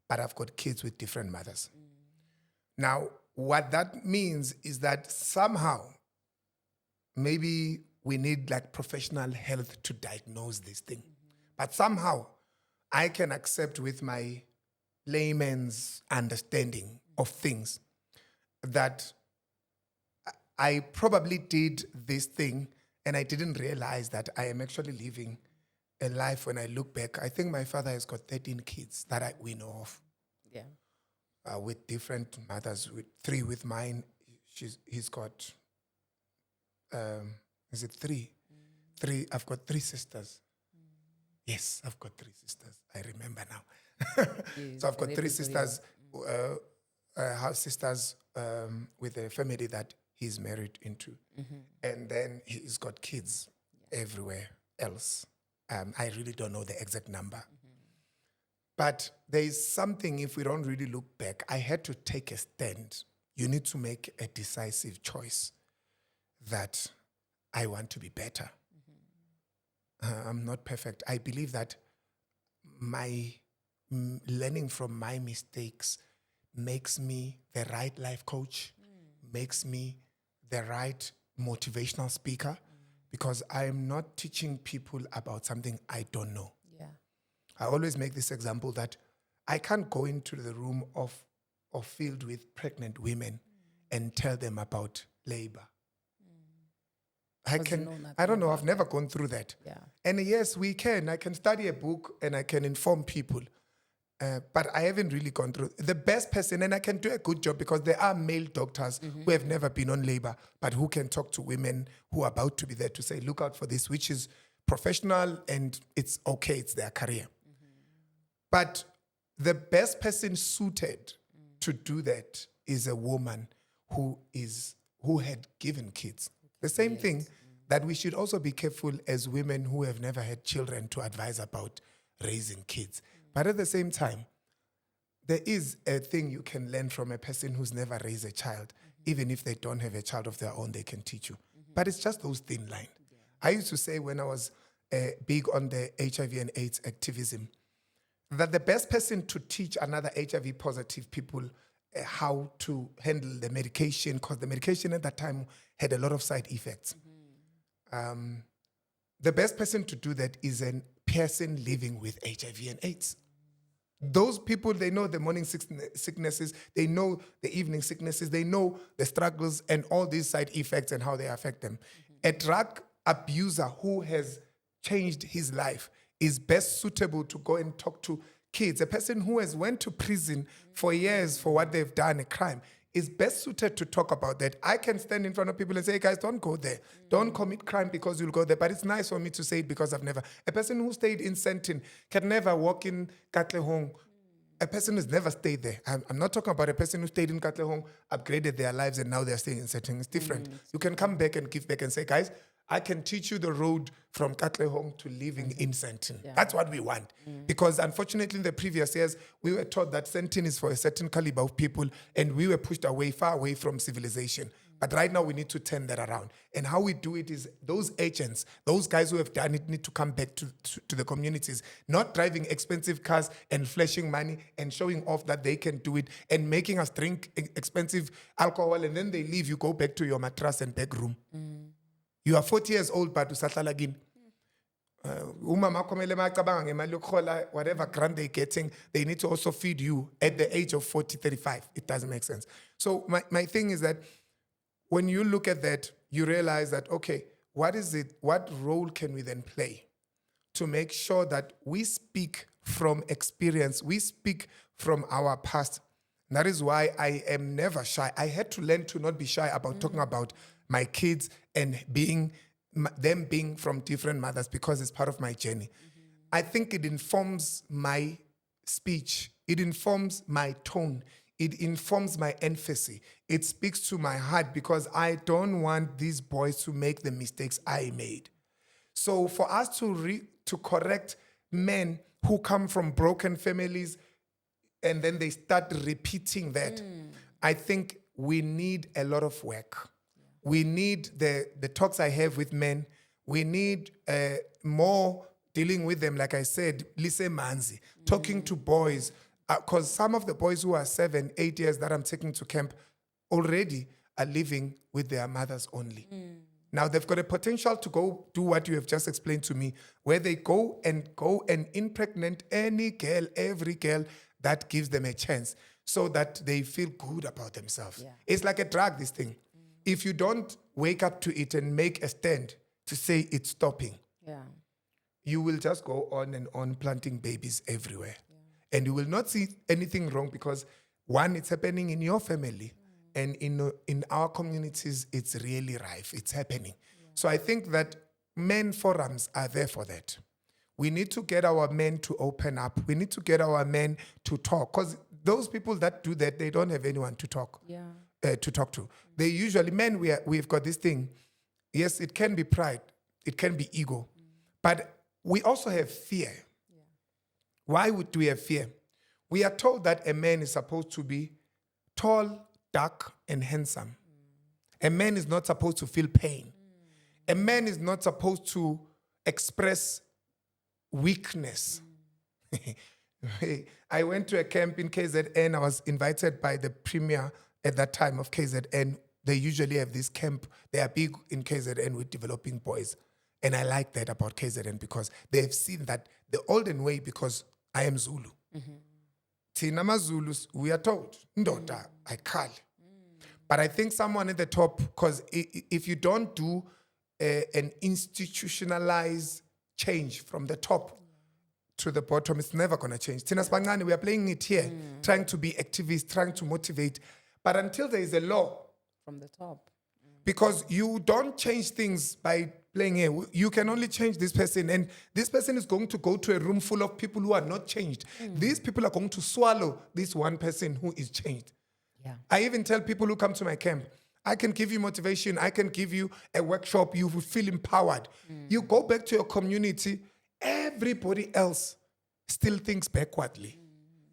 but I've got kids with different mothers. Now, what that means is that somehow, maybe we need like professional health to diagnose this thing. But somehow, I can accept with my layman's understanding of things that I probably did this thing and I didn't realize that I am actually living a life when I look back. I think my father has got 13 kids that we know of. Yeah. With different mothers, with 3 with mine. He's got, is it 3? 3, I've got 3 sisters. Yes, I've got 3 sisters. I remember now. Yes, So I've got and 3 everybody sisters, half sisters with a family that he's married into. And then he's got kids everywhere else. I really don't know the exact number. But there is something, if we don't really look back, I had to take a stand. You need to make a decisive choice that I want to be better. I'm not perfect. I believe that my learning from my mistakes makes me the right life coach, makes me the right motivational speaker, because I am not teaching people about something I don't know. Yeah. I always make this example that I can't go into the room of filled with pregnant women and tell them about labor. I don't know, I've never gone through that. Yeah. And yes, we can. I can study a book and I can inform people. But I haven't really gone through the best person, and I can do a good job because there are male doctors who have never been on labor, but who can talk to women who are about to be there to say, look out for this, which is professional and it's okay, it's their career. But the best person suited to do that is a woman who had given kids. The same thing that we should also be careful as women who have never had children to advise about raising kids. But at the same time, there is a thing you can learn from a person who's never raised a child. Even if they don't have a child of their own, they can teach you. But it's just those thin lines. I used to say when I was big on the HIV and AIDS activism, that the best person to teach another HIV positive people how to handle the medication, because the medication at that time had a lot of side effects. The best person to do that is a person living with HIV and AIDS. Those people, they know the morning sicknesses, they know the evening sicknesses, they know the struggles and all these side effects and how they affect them. A drug abuser who has changed his life is best suitable to go and talk to kids. A person who has went to prison for years for what they've done, a crime, is best suited to talk about that. I can stand in front of people and say, hey guys, don't go there. Don't commit crime because you'll go there. But it's nice for me to say it because I've never. A person who stayed in Sentin can never walk in Katlehong. A person who's never stayed there. I'm not talking about a person who stayed in Katlehong, upgraded their lives, and now they're staying in Sentin. It's different. You can come back and give back and say, guys, I can teach you the road from Katlehong to living in Sentin. That's what we want. Because unfortunately in the previous years, we were taught that Sentin is for a certain caliber of people, and we were pushed away, far away from civilization. But right now we need to turn that around. And how we do it is those agents, those guys who have done it need to come back to the communities, not driving expensive cars and flashing money and showing off that they can do it and making us drink expensive alcohol, and then they leave, you go back to your mattress and back room. You are 40 years old, but usahlala kini. Whatever grant they're getting, they need to also feed you at the age of 40, 35. It doesn't make sense. So my thing is that when you look at that, you realize that, okay, what is it? What role can we then play to make sure that we speak from experience, we speak from our past? And that is why I am never shy. I had to learn to not be shy about talking about my kids and them being from different mothers, because it's part of my journey. I think it informs my speech. It informs my tone. It informs my emphasis. It speaks to my heart, because I don't want these boys to make the mistakes I made. So for us to correct men who come from broken families and then they start repeating that, I think we need a lot of work. We need the talks I have with men. We need more dealing with them, like I said, Lise Manzi, talking to boys. Because some of the boys who are 7, 8 years that I'm taking to camp already are living with their mothers only. Now they've got a potential to go do what you have just explained to me, where they go and impregnate any girl, every girl that gives them a chance, so that they feel good about themselves. It's like a drug, this thing. If you don't wake up to it and make a stand to say it's stopping, you will just go on and on planting babies everywhere. And you will not see anything wrong, because one, it's happening in your family, and in our communities, it's really rife. It's happening. So I think that men forums are there for that. We need to get our men to open up. We need to get our men to talk. Because those people that do that, they don't have anyone to talk. To talk to. They usually, men, we've got this thing. Yes, it can be pride. It can be ego. But we also have fear. Why would we have fear? We are told that a man is supposed to be tall, dark, and handsome. A man is not supposed to feel pain. A man is not supposed to express weakness. I went to a camp in KZN. I was invited by the premier at that time of KZN. They usually have this camp. They are big in KZN with developing boys. And I like that about KZN because they've seen that the olden way, because I am Zulu. Thina Zulus, we are told, Ndota, I call. But I think someone at the top, because if you don't do an institutionalized change from the top to the bottom, it's never going to change. Thina Spangani, we are playing it here, trying to be activists, trying to motivate. But until there is a law from the top, because you don't change things by playing here. You can only change this person, and this person is going to go to a room full of people who are not changed. These people are going to swallow this one person who is changed. I even tell people who come to my camp, I can give you motivation, I can give you a workshop, you will feel empowered. You go back to your community, everybody else still thinks backwardly.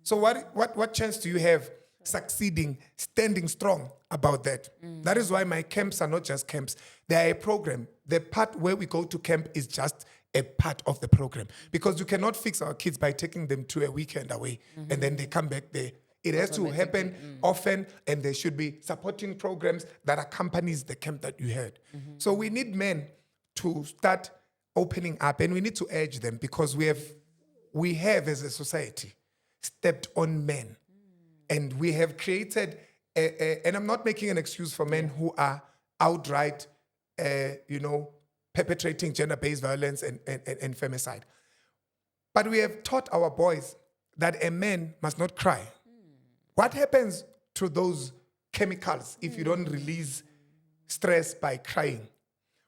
So what chance do you have succeeding, standing strong about that? That is why my camps are not just camps. They are a program. The part where we go to camp is just a part of the program, because you cannot fix our kids by taking them to a weekend away and then they come back there. It has to happen often, and there should be supporting programs that accompanies the camp that you had. So we need men to start opening up, and we need to urge them, because we have as a society stepped on men. And we have created, and I'm not making an excuse for men who are outright, perpetrating gender-based violence and femicide. But we have taught our boys that a man must not cry. What happens to those chemicals if you don't release stress by crying?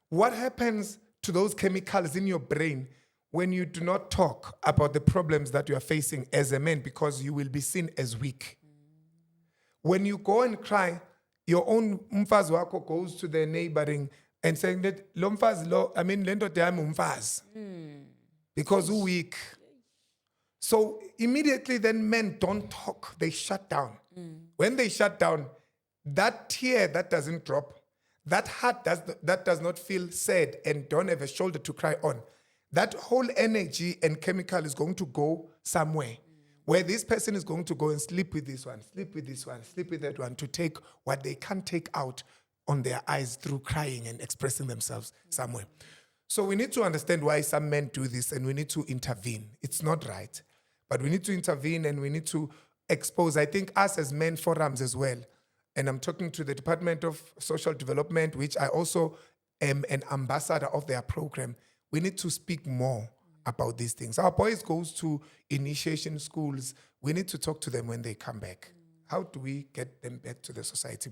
What happens to those chemicals in your brain when you do not talk about the problems that you are facing as a man, because you will be seen as weak? When you go and cry, your own umfazi wako goes to the neighboring and saying that lo mfazi lo, I mean, lento yami umfazi, because we're weak. So immediately then men don't talk, they shut down. When they shut down, that tear that doesn't drop, that heart that does not feel sad and don't have a shoulder to cry on, that whole energy and chemical is going to go somewhere where this person is going to go and sleep with this one, sleep with this one, sleep with that one, to take what they can't take out on their eyes through crying and expressing themselves somewhere. So we need to understand why some men do this, and we need to intervene. It's not right, but we need to intervene, and we need to expose, I think, us as men forums as well. And I'm talking to the Department of Social Development, which I also am an ambassador of their program. We need to speak more about these things. Our boys goes to initiation schools. We need to talk to them when they come back. How do we get them back to the society?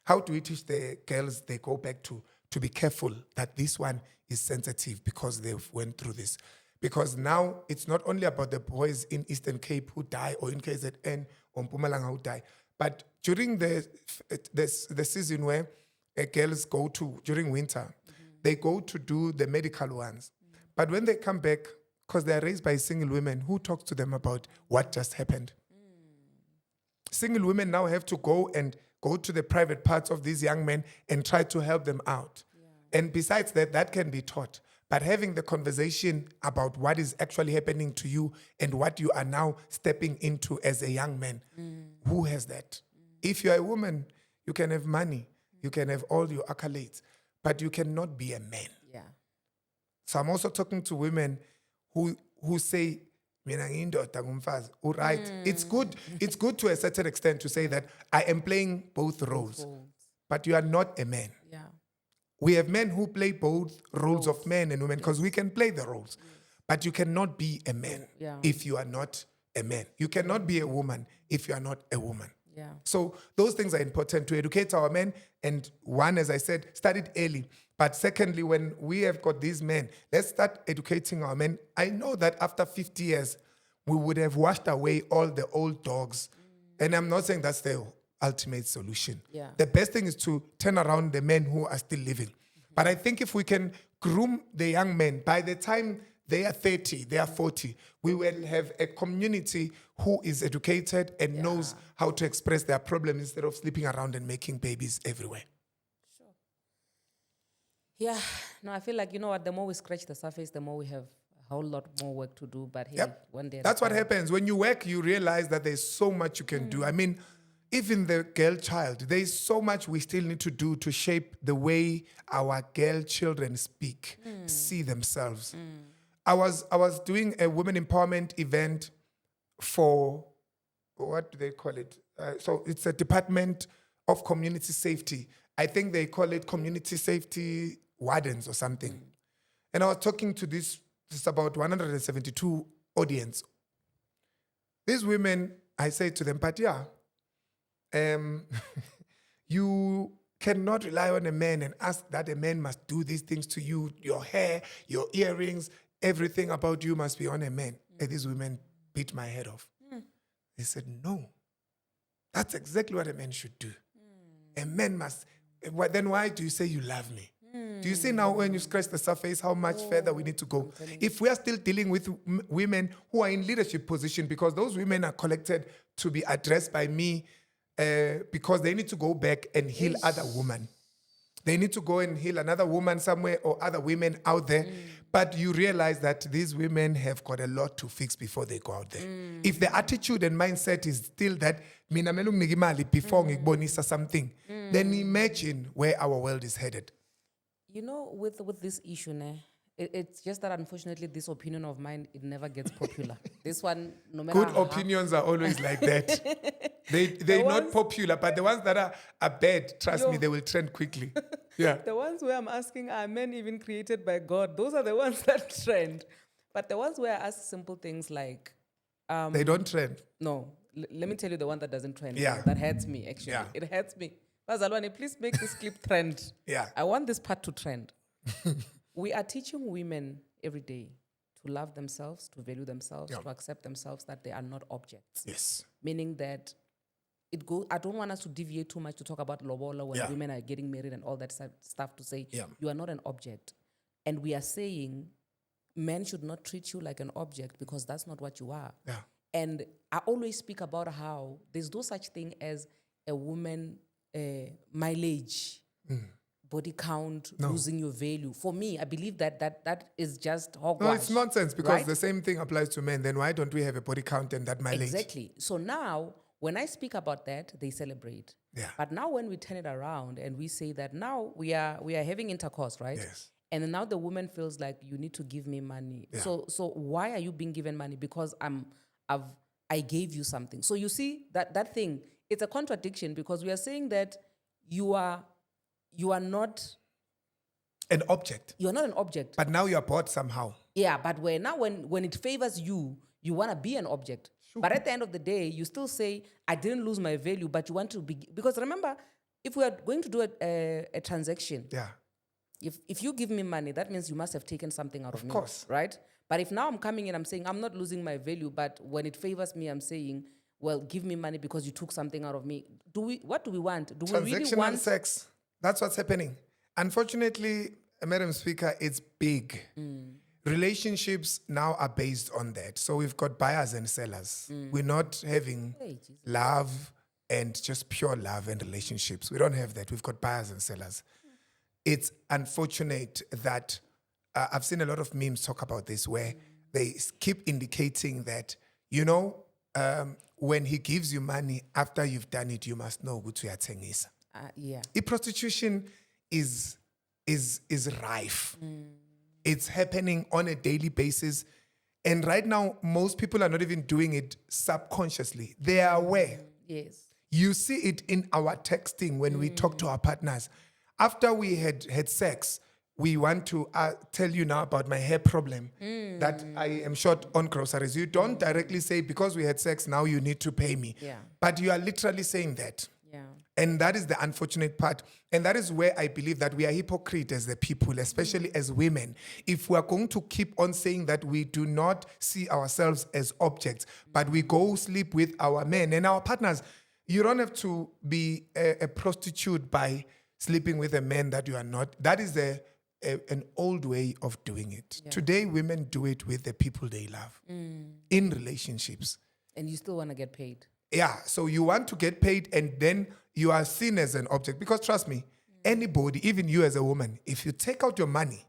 How do we teach the girls they go back to be careful that this one is sensitive because they've went through this? Because now it's not only about the boys in Eastern Cape who die, or in KZN or Mpumalanga who die, but during the season where girls go to, during winter, they go to do the medical ones. But when they come back, because they are raised by single women, who talks to them about what just happened? Single women now have to go to the private parts of these young men and try to help them out. And besides that can be taught. But having the conversation about what is actually happening to you and what you are now stepping into as a young man, who has that? If you're a woman, you can have money, you can have all your accolades, but you cannot be a man. So I'm also talking to women who say, right? It's good to a certain extent to say that I am playing both roles, but you are not a man. We have men who play both roles of men and women, because we can play the roles, but you cannot be a man if you are not a man. You cannot be a woman if you are not a woman. Yeah. So those things are important to educate our men. And one, as I said, start it early. But secondly, when we have got these men, let's start educating our men. I know that after 50 years, we would have washed away all the old dogs. And I'm not saying that's the ultimate solution. Yeah. The best thing is to turn around the men who are still living. But I think if we can groom the young men, by the time they are 30, they are 40, we will have a community who is educated and knows how to express their problems instead of sleeping around and making babies everywhere. Yeah, no, I feel like, you know what, the more we scratch the surface, the more we have a whole lot more work to do. But hey, one day... That's what happens. When you work, you realize that there's so much you can do. I mean, even the girl child, there's so much we still need to do to shape the way our girl children speak, see themselves. I was doing a women empowerment event for, what do they call it? So it's a Department of Community Safety. I think they call it Community Safety Wardens or something. And I was talking to this about 172 audience. These women, I say to them, but yeah, you cannot rely on a man and ask that a man must do these things to you. Your hair, your earrings, everything about you must be on a man. And these women beat my head off. They said, no, that's exactly what a man should do. A man must... Then why do you say you love me? Do you see now when you scratch the surface how much further we need to go? If we are still dealing with women who are in leadership position, because those women are collected to be addressed by me because they need to go back and heal other women. They need to go and heal another woman somewhere or other women out there. But you realize that these women have got a lot to fix before they go out there. If the attitude and mindset is still that, mina mele unginike imali before ngikubonisa something, then imagine where our world is headed. You know, with this issue, it's just that unfortunately this opinion of mine, it never gets popular. This one, no matter Good opinions are always like that. They're not popular, but the ones that are bad, trust me, they will trend quickly. Yeah. The ones where I'm asking, are men even created by God? Those are the ones that trend. But the ones where I ask simple things like... they don't trend. No. Let me tell you the one that doesn't trend. Yeah. That hurts me, actually. Yeah. It hurts me. Bazalwane, please make this clip trend. Yeah. I want this part to trend. We are teaching women every day to love themselves, to value themselves, to accept themselves, that they are not objects. Yes. Meaning that I don't want us to deviate too much to talk about lobola when women are getting married and all that stuff, to say you are not an object. And we are saying men should not treat you like an object because that's not what you are. Yeah. And I always speak about how there's no such thing as a woman mileage, body count, losing your value. For me, I believe that is just hogwash. No, it's nonsense because the same thing applies to men. Then why don't we have a body count and that mileage? Exactly. So now, when I speak about that, they celebrate. Yeah. But now when we turn it around and we say that now we are having intercourse, right? Yes. And then now the woman feels like you need to give me money. Yeah. So why are you being given money? Because I gave you something. So you see that thing, it's a contradiction because we are saying that you are not an object. You're not an object. But now you are bought somehow. Yeah, but when it favors you, you want to be an object. Sure. But at the end of the day, you still say, I didn't lose my value, but you want to be... Because remember, if we are going to do a transaction, if you give me money, that means you must have taken something out of me. Of course. Right? But if now I'm coming in, I'm saying, I'm not losing my value, but when it favors me, I'm saying, well, give me money because you took something out of me. What do we want? Do we really want... Transactional sex. That's what's happening. Unfortunately, Madam Speaker, it's big. Relationships now are based on that. So we've got buyers and sellers. We're not having love and just pure love and relationships. We don't have that. We've got buyers and sellers. It's unfortunate that I've seen a lot of memes talk about this where they keep indicating that, when he gives you money, after you've done it, you must know good to your tengisa. Prostitution is rife. It's happening on a daily basis. And right now, most people are not even doing it subconsciously. They are aware. Yes. You see it in our texting when we talk to our partners. After we had sex, we want to tell you now about my hair problem, that I am short on groceries. You don't directly say, because we had sex, now you need to pay me. Yeah. But you are literally saying that. Yeah. And that is the unfortunate part. And that is where I believe that we are hypocrite as the people, especially as women. If we are going to keep on saying that we do not see ourselves as objects, but we go sleep with our men and our partners, you don't have to be a prostitute by sleeping with a man that you are not. That is an old way of doing it. Yeah. Today, women do it with the people they love in relationships. And you still want to get paid. Yeah, so you want to get paid and then you are seen as an object. Because trust me, anybody, even you as a woman, if you take out your money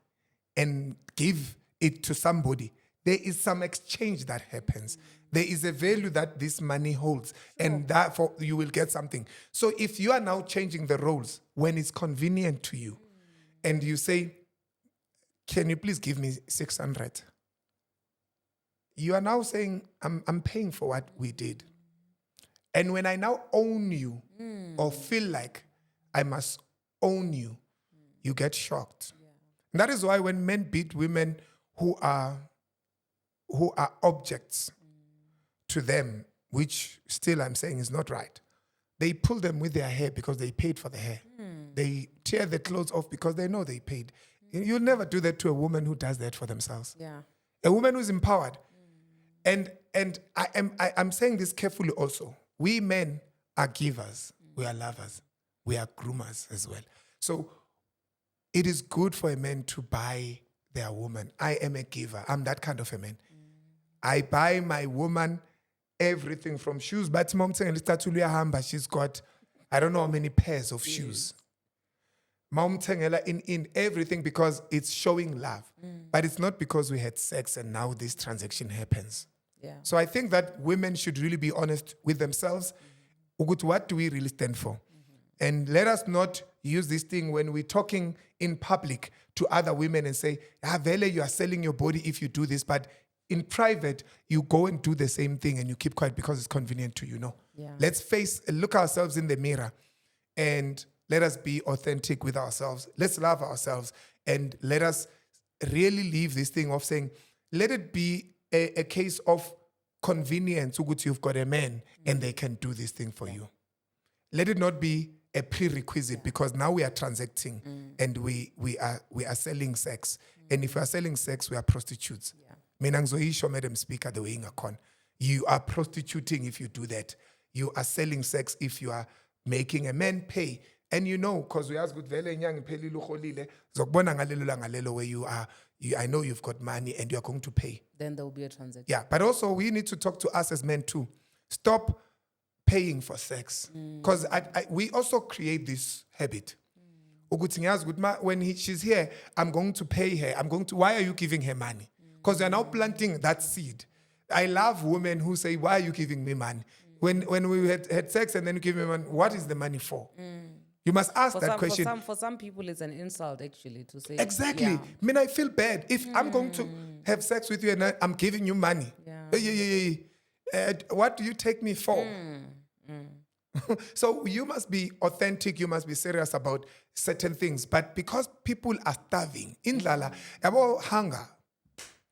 and give it to somebody, there is some exchange that happens. There is a value that this money holds, and therefore you will get something. So if you are now changing the roles when it's convenient to you, and you say, can you please give me 600? You are now saying, I'm paying for what we did. And when I now own you or feel like I must own you, you get shocked. Yeah. And that is why when men beat women who are objects to them, which still I'm saying is not right, they pull them with their hair because they paid for the hair. They tear the clothes off because they know they paid. You'll never do that to a woman who does that for themselves. Yeah. A woman who's empowered. And I'm saying this carefully also. We men are givers. We are lovers. We are groomers as well. So it is good for a man to buy their woman. I am a giver. I'm that kind of a man. I buy my woman everything from shoes. But mom saying she's got, I don't know how many pairs of shoes. Mom tengela in everything because it's showing love. But it's not because we had sex and now this transaction happens. Yeah. So I think that women should really be honest with themselves. What do we really stand for? And let us not use this thing when we're talking in public to other women and say, Vele, you are selling your body if you do this. But in private, you go and do the same thing and you keep quiet because it's convenient to you. No. Yeah. Let's look ourselves in the mirror and let us be authentic with ourselves. Let's love ourselves and let us really leave this thing of saying, let it be a case of convenience. You've got a man and they can do this thing for you. Let it not be a prerequisite because now we are transacting and we are selling sex. And if we are selling sex, we are prostitutes. Madam Speaker, the way you are prostituting if you do that. You are selling sex if you are making a man pay. And you know, because we ask good where you are, I know you've got money and you're going to pay. Then there will be a transaction. Yeah, but also we need to talk to us as men too. Stop paying for sex. Because we also create this habit. When she's here, I'm going to pay her. Why are you giving her money? Because you're now planting that seed. I love women who say, why are you giving me money? When we had sex and then you give me money, what is the money for? You must ask that question. For some people, it's an insult, actually, to say. Exactly. Yeah. I mean, I feel bad. If I'm going to have sex with you and I'm giving you money, what do you take me for? So you must be authentic. You must be serious about certain things. But because people are starving, indlala, about hunger.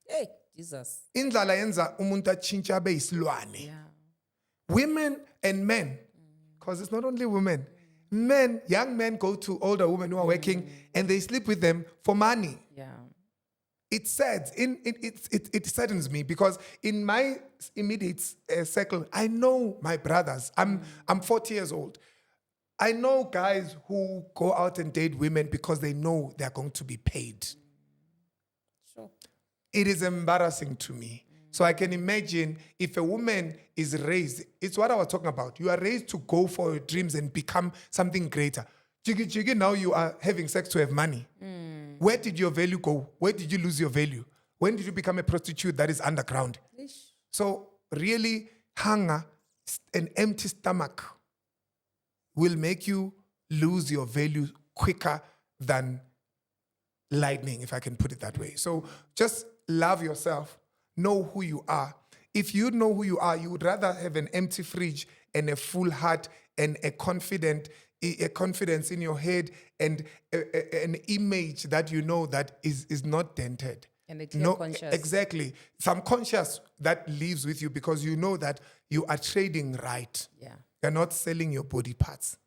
Hey, Jesus. Indlala yenza umuntu achinja abe isilwane. Yeah. Women and men, because it's not only women. Men, young men go to older women who are working and they sleep with them for money. Yeah. It's sad. It saddens me because in my immediate circle, I know my brothers. I'm 40 years old. I know guys who go out and date women because they know they're going to be paid. Sure. It is embarrassing to me. So I can imagine if a woman is raised, it's what I was talking about. You are raised to go for your dreams and become something greater. Jiggy, now you are having sex to have money. Where did your value go? Where did you lose your value? When did you become a prostitute that is underground? So really, hunger, an empty stomach will make you lose your value quicker than lightning, if I can put it that way. So just love yourself. Know who you are. If you know who you are, you would rather have an empty fridge and a full heart and a confident a confidence in your head, and an image that you know that is not dented. And a clear conscience. Exactly. Some conscience that lives with you because you know that you are trading right. Yeah. You're not selling your body parts.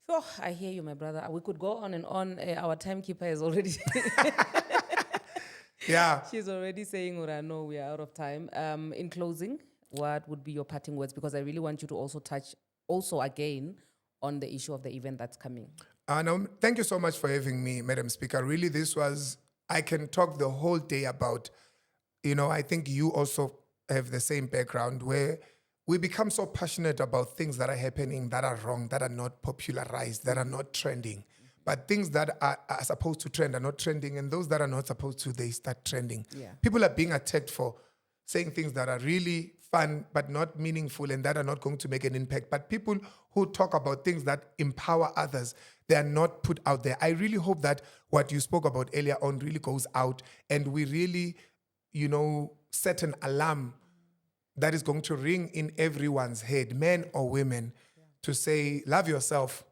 Oh, I hear you, my brother. We could go on and on. Our timekeeper is already... Yeah. She's already saying, no, we are out of time. In closing, what would be your parting words? Because I really want you to also touch again on the issue of the event that's coming. No, thank you so much for having me, Madam Speaker. Really, I can talk the whole day about, I think you also have the same background where we become so passionate about things that are happening, that are wrong, that are not popularized, that are not trending. But things that are supposed to trend are not trending, and those that are not supposed to, they start trending. Yeah. People are being attacked for saying things that are really fun but not meaningful and that are not going to make an impact. But people who talk about things that empower others, they are not put out there. I really hope that what you spoke about earlier on really goes out, and we really, set an alarm that is going to ring in everyone's head, men or women, to say, love yourself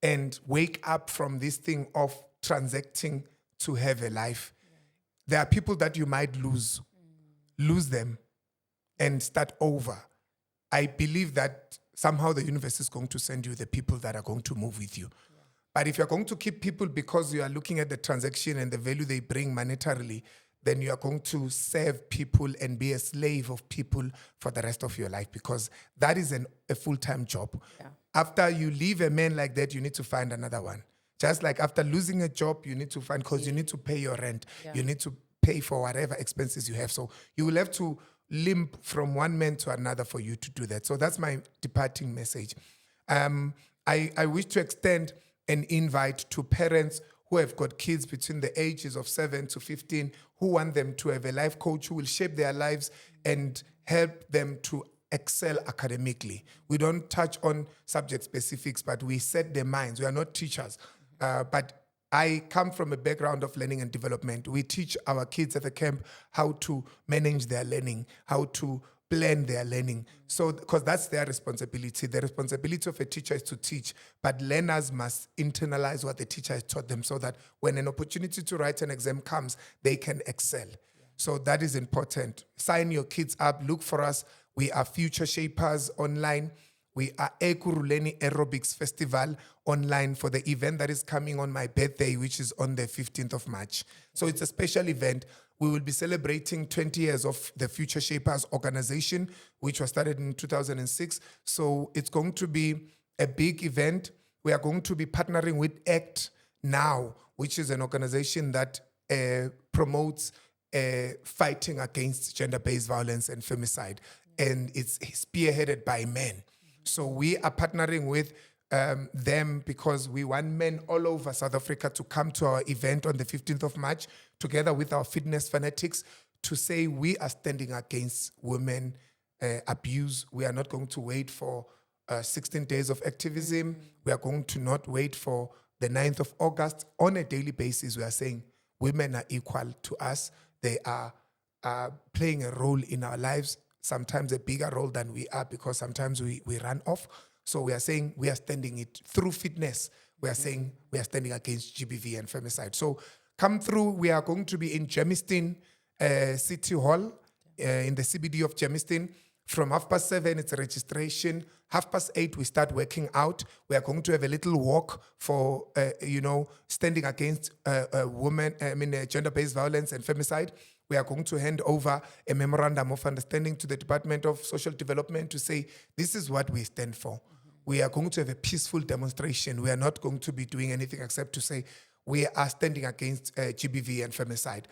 and wake up from this thing of transacting to have a life. There are people that you might lose them and start over. I believe that somehow the universe is going to send you the people that are going to move with you. But if you're going to keep people because you are looking at the transaction and the value they bring monetarily, then you are going to serve people and be a slave of people for the rest of your life, because that is a full-time job. Yeah. After you leave a man like that, you need to find another one. Just like after losing a job, you need to find, because you need to pay your rent. Yeah. You need to pay for whatever expenses you have. So you will have to limp from one man to another for you to do that. So that's my departing message. I wish to extend an invite to parents who have got kids between the ages of 7 to 15, who want them to have a life coach who will shape their lives and help them to excel academically. We don't touch on subject specifics, but we set their minds. We are not teachers. But I come from a background of learning and development. We teach our kids at the camp how to manage their learning, how to plan their learning. So, because that's their responsibility. The responsibility of a teacher is to teach, but learners must internalize what the teacher has taught them so that when an opportunity to write an exam comes, they can excel. So that is important. Sign your kids up. Look for us. We are Future Shapers online. We are Ekurhuleni Aerobics Festival online for the event that is coming on my birthday, which is on the 15th of March. So it's a special event. We will be celebrating 20 years of the Future Shapers organization, which was started in 2006. So it's going to be a big event. We are going to be partnering with ACT Now, which is an organization that promotes fighting against gender-based violence and femicide. And it's spearheaded by men. So we are partnering with them because we want men all over South Africa to come to our event on the 15th of March, together with our fitness fanatics, to say we are standing against women abuse. We are not going to wait for 16 days of activism. We are going to not wait for the 9th of August. On a daily basis, we are saying women are equal to us. They are playing a role in our lives, sometimes a bigger role than we are, because sometimes we run off. So we are saying we are standing it through fitness. We are saying we are standing against GBV and femicide. So come through. We are going to be in Germiston City Hall in the CBD of Germiston. From 7:30, it's a registration. 8:30, we start working out. We are going to have a little walk for, standing against gender-based violence and femicide. We are going to hand over a memorandum of understanding to the Department of Social Development to say, this is what we stand for. We are going to have a peaceful demonstration. We are not going to be doing anything except to say we are standing against GBV and femicide.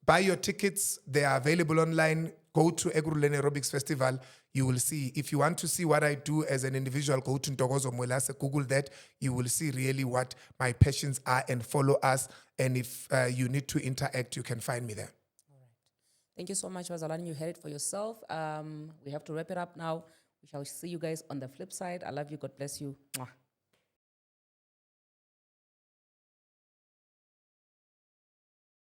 Buy your tickets. They are available online. Go to Ekurhuleni Aerobics Festival. You will see. If you want to see what I do as an individual, go to Ntokozo Mwelase, Google that. You will see really what my passions are and follow us. And if you need to interact, you can find me there. All right. Thank you so much, Wazalani. You heard it for yourself. We have to wrap it up now. We shall see you guys on the flip side. I love you. God bless you. Mwah.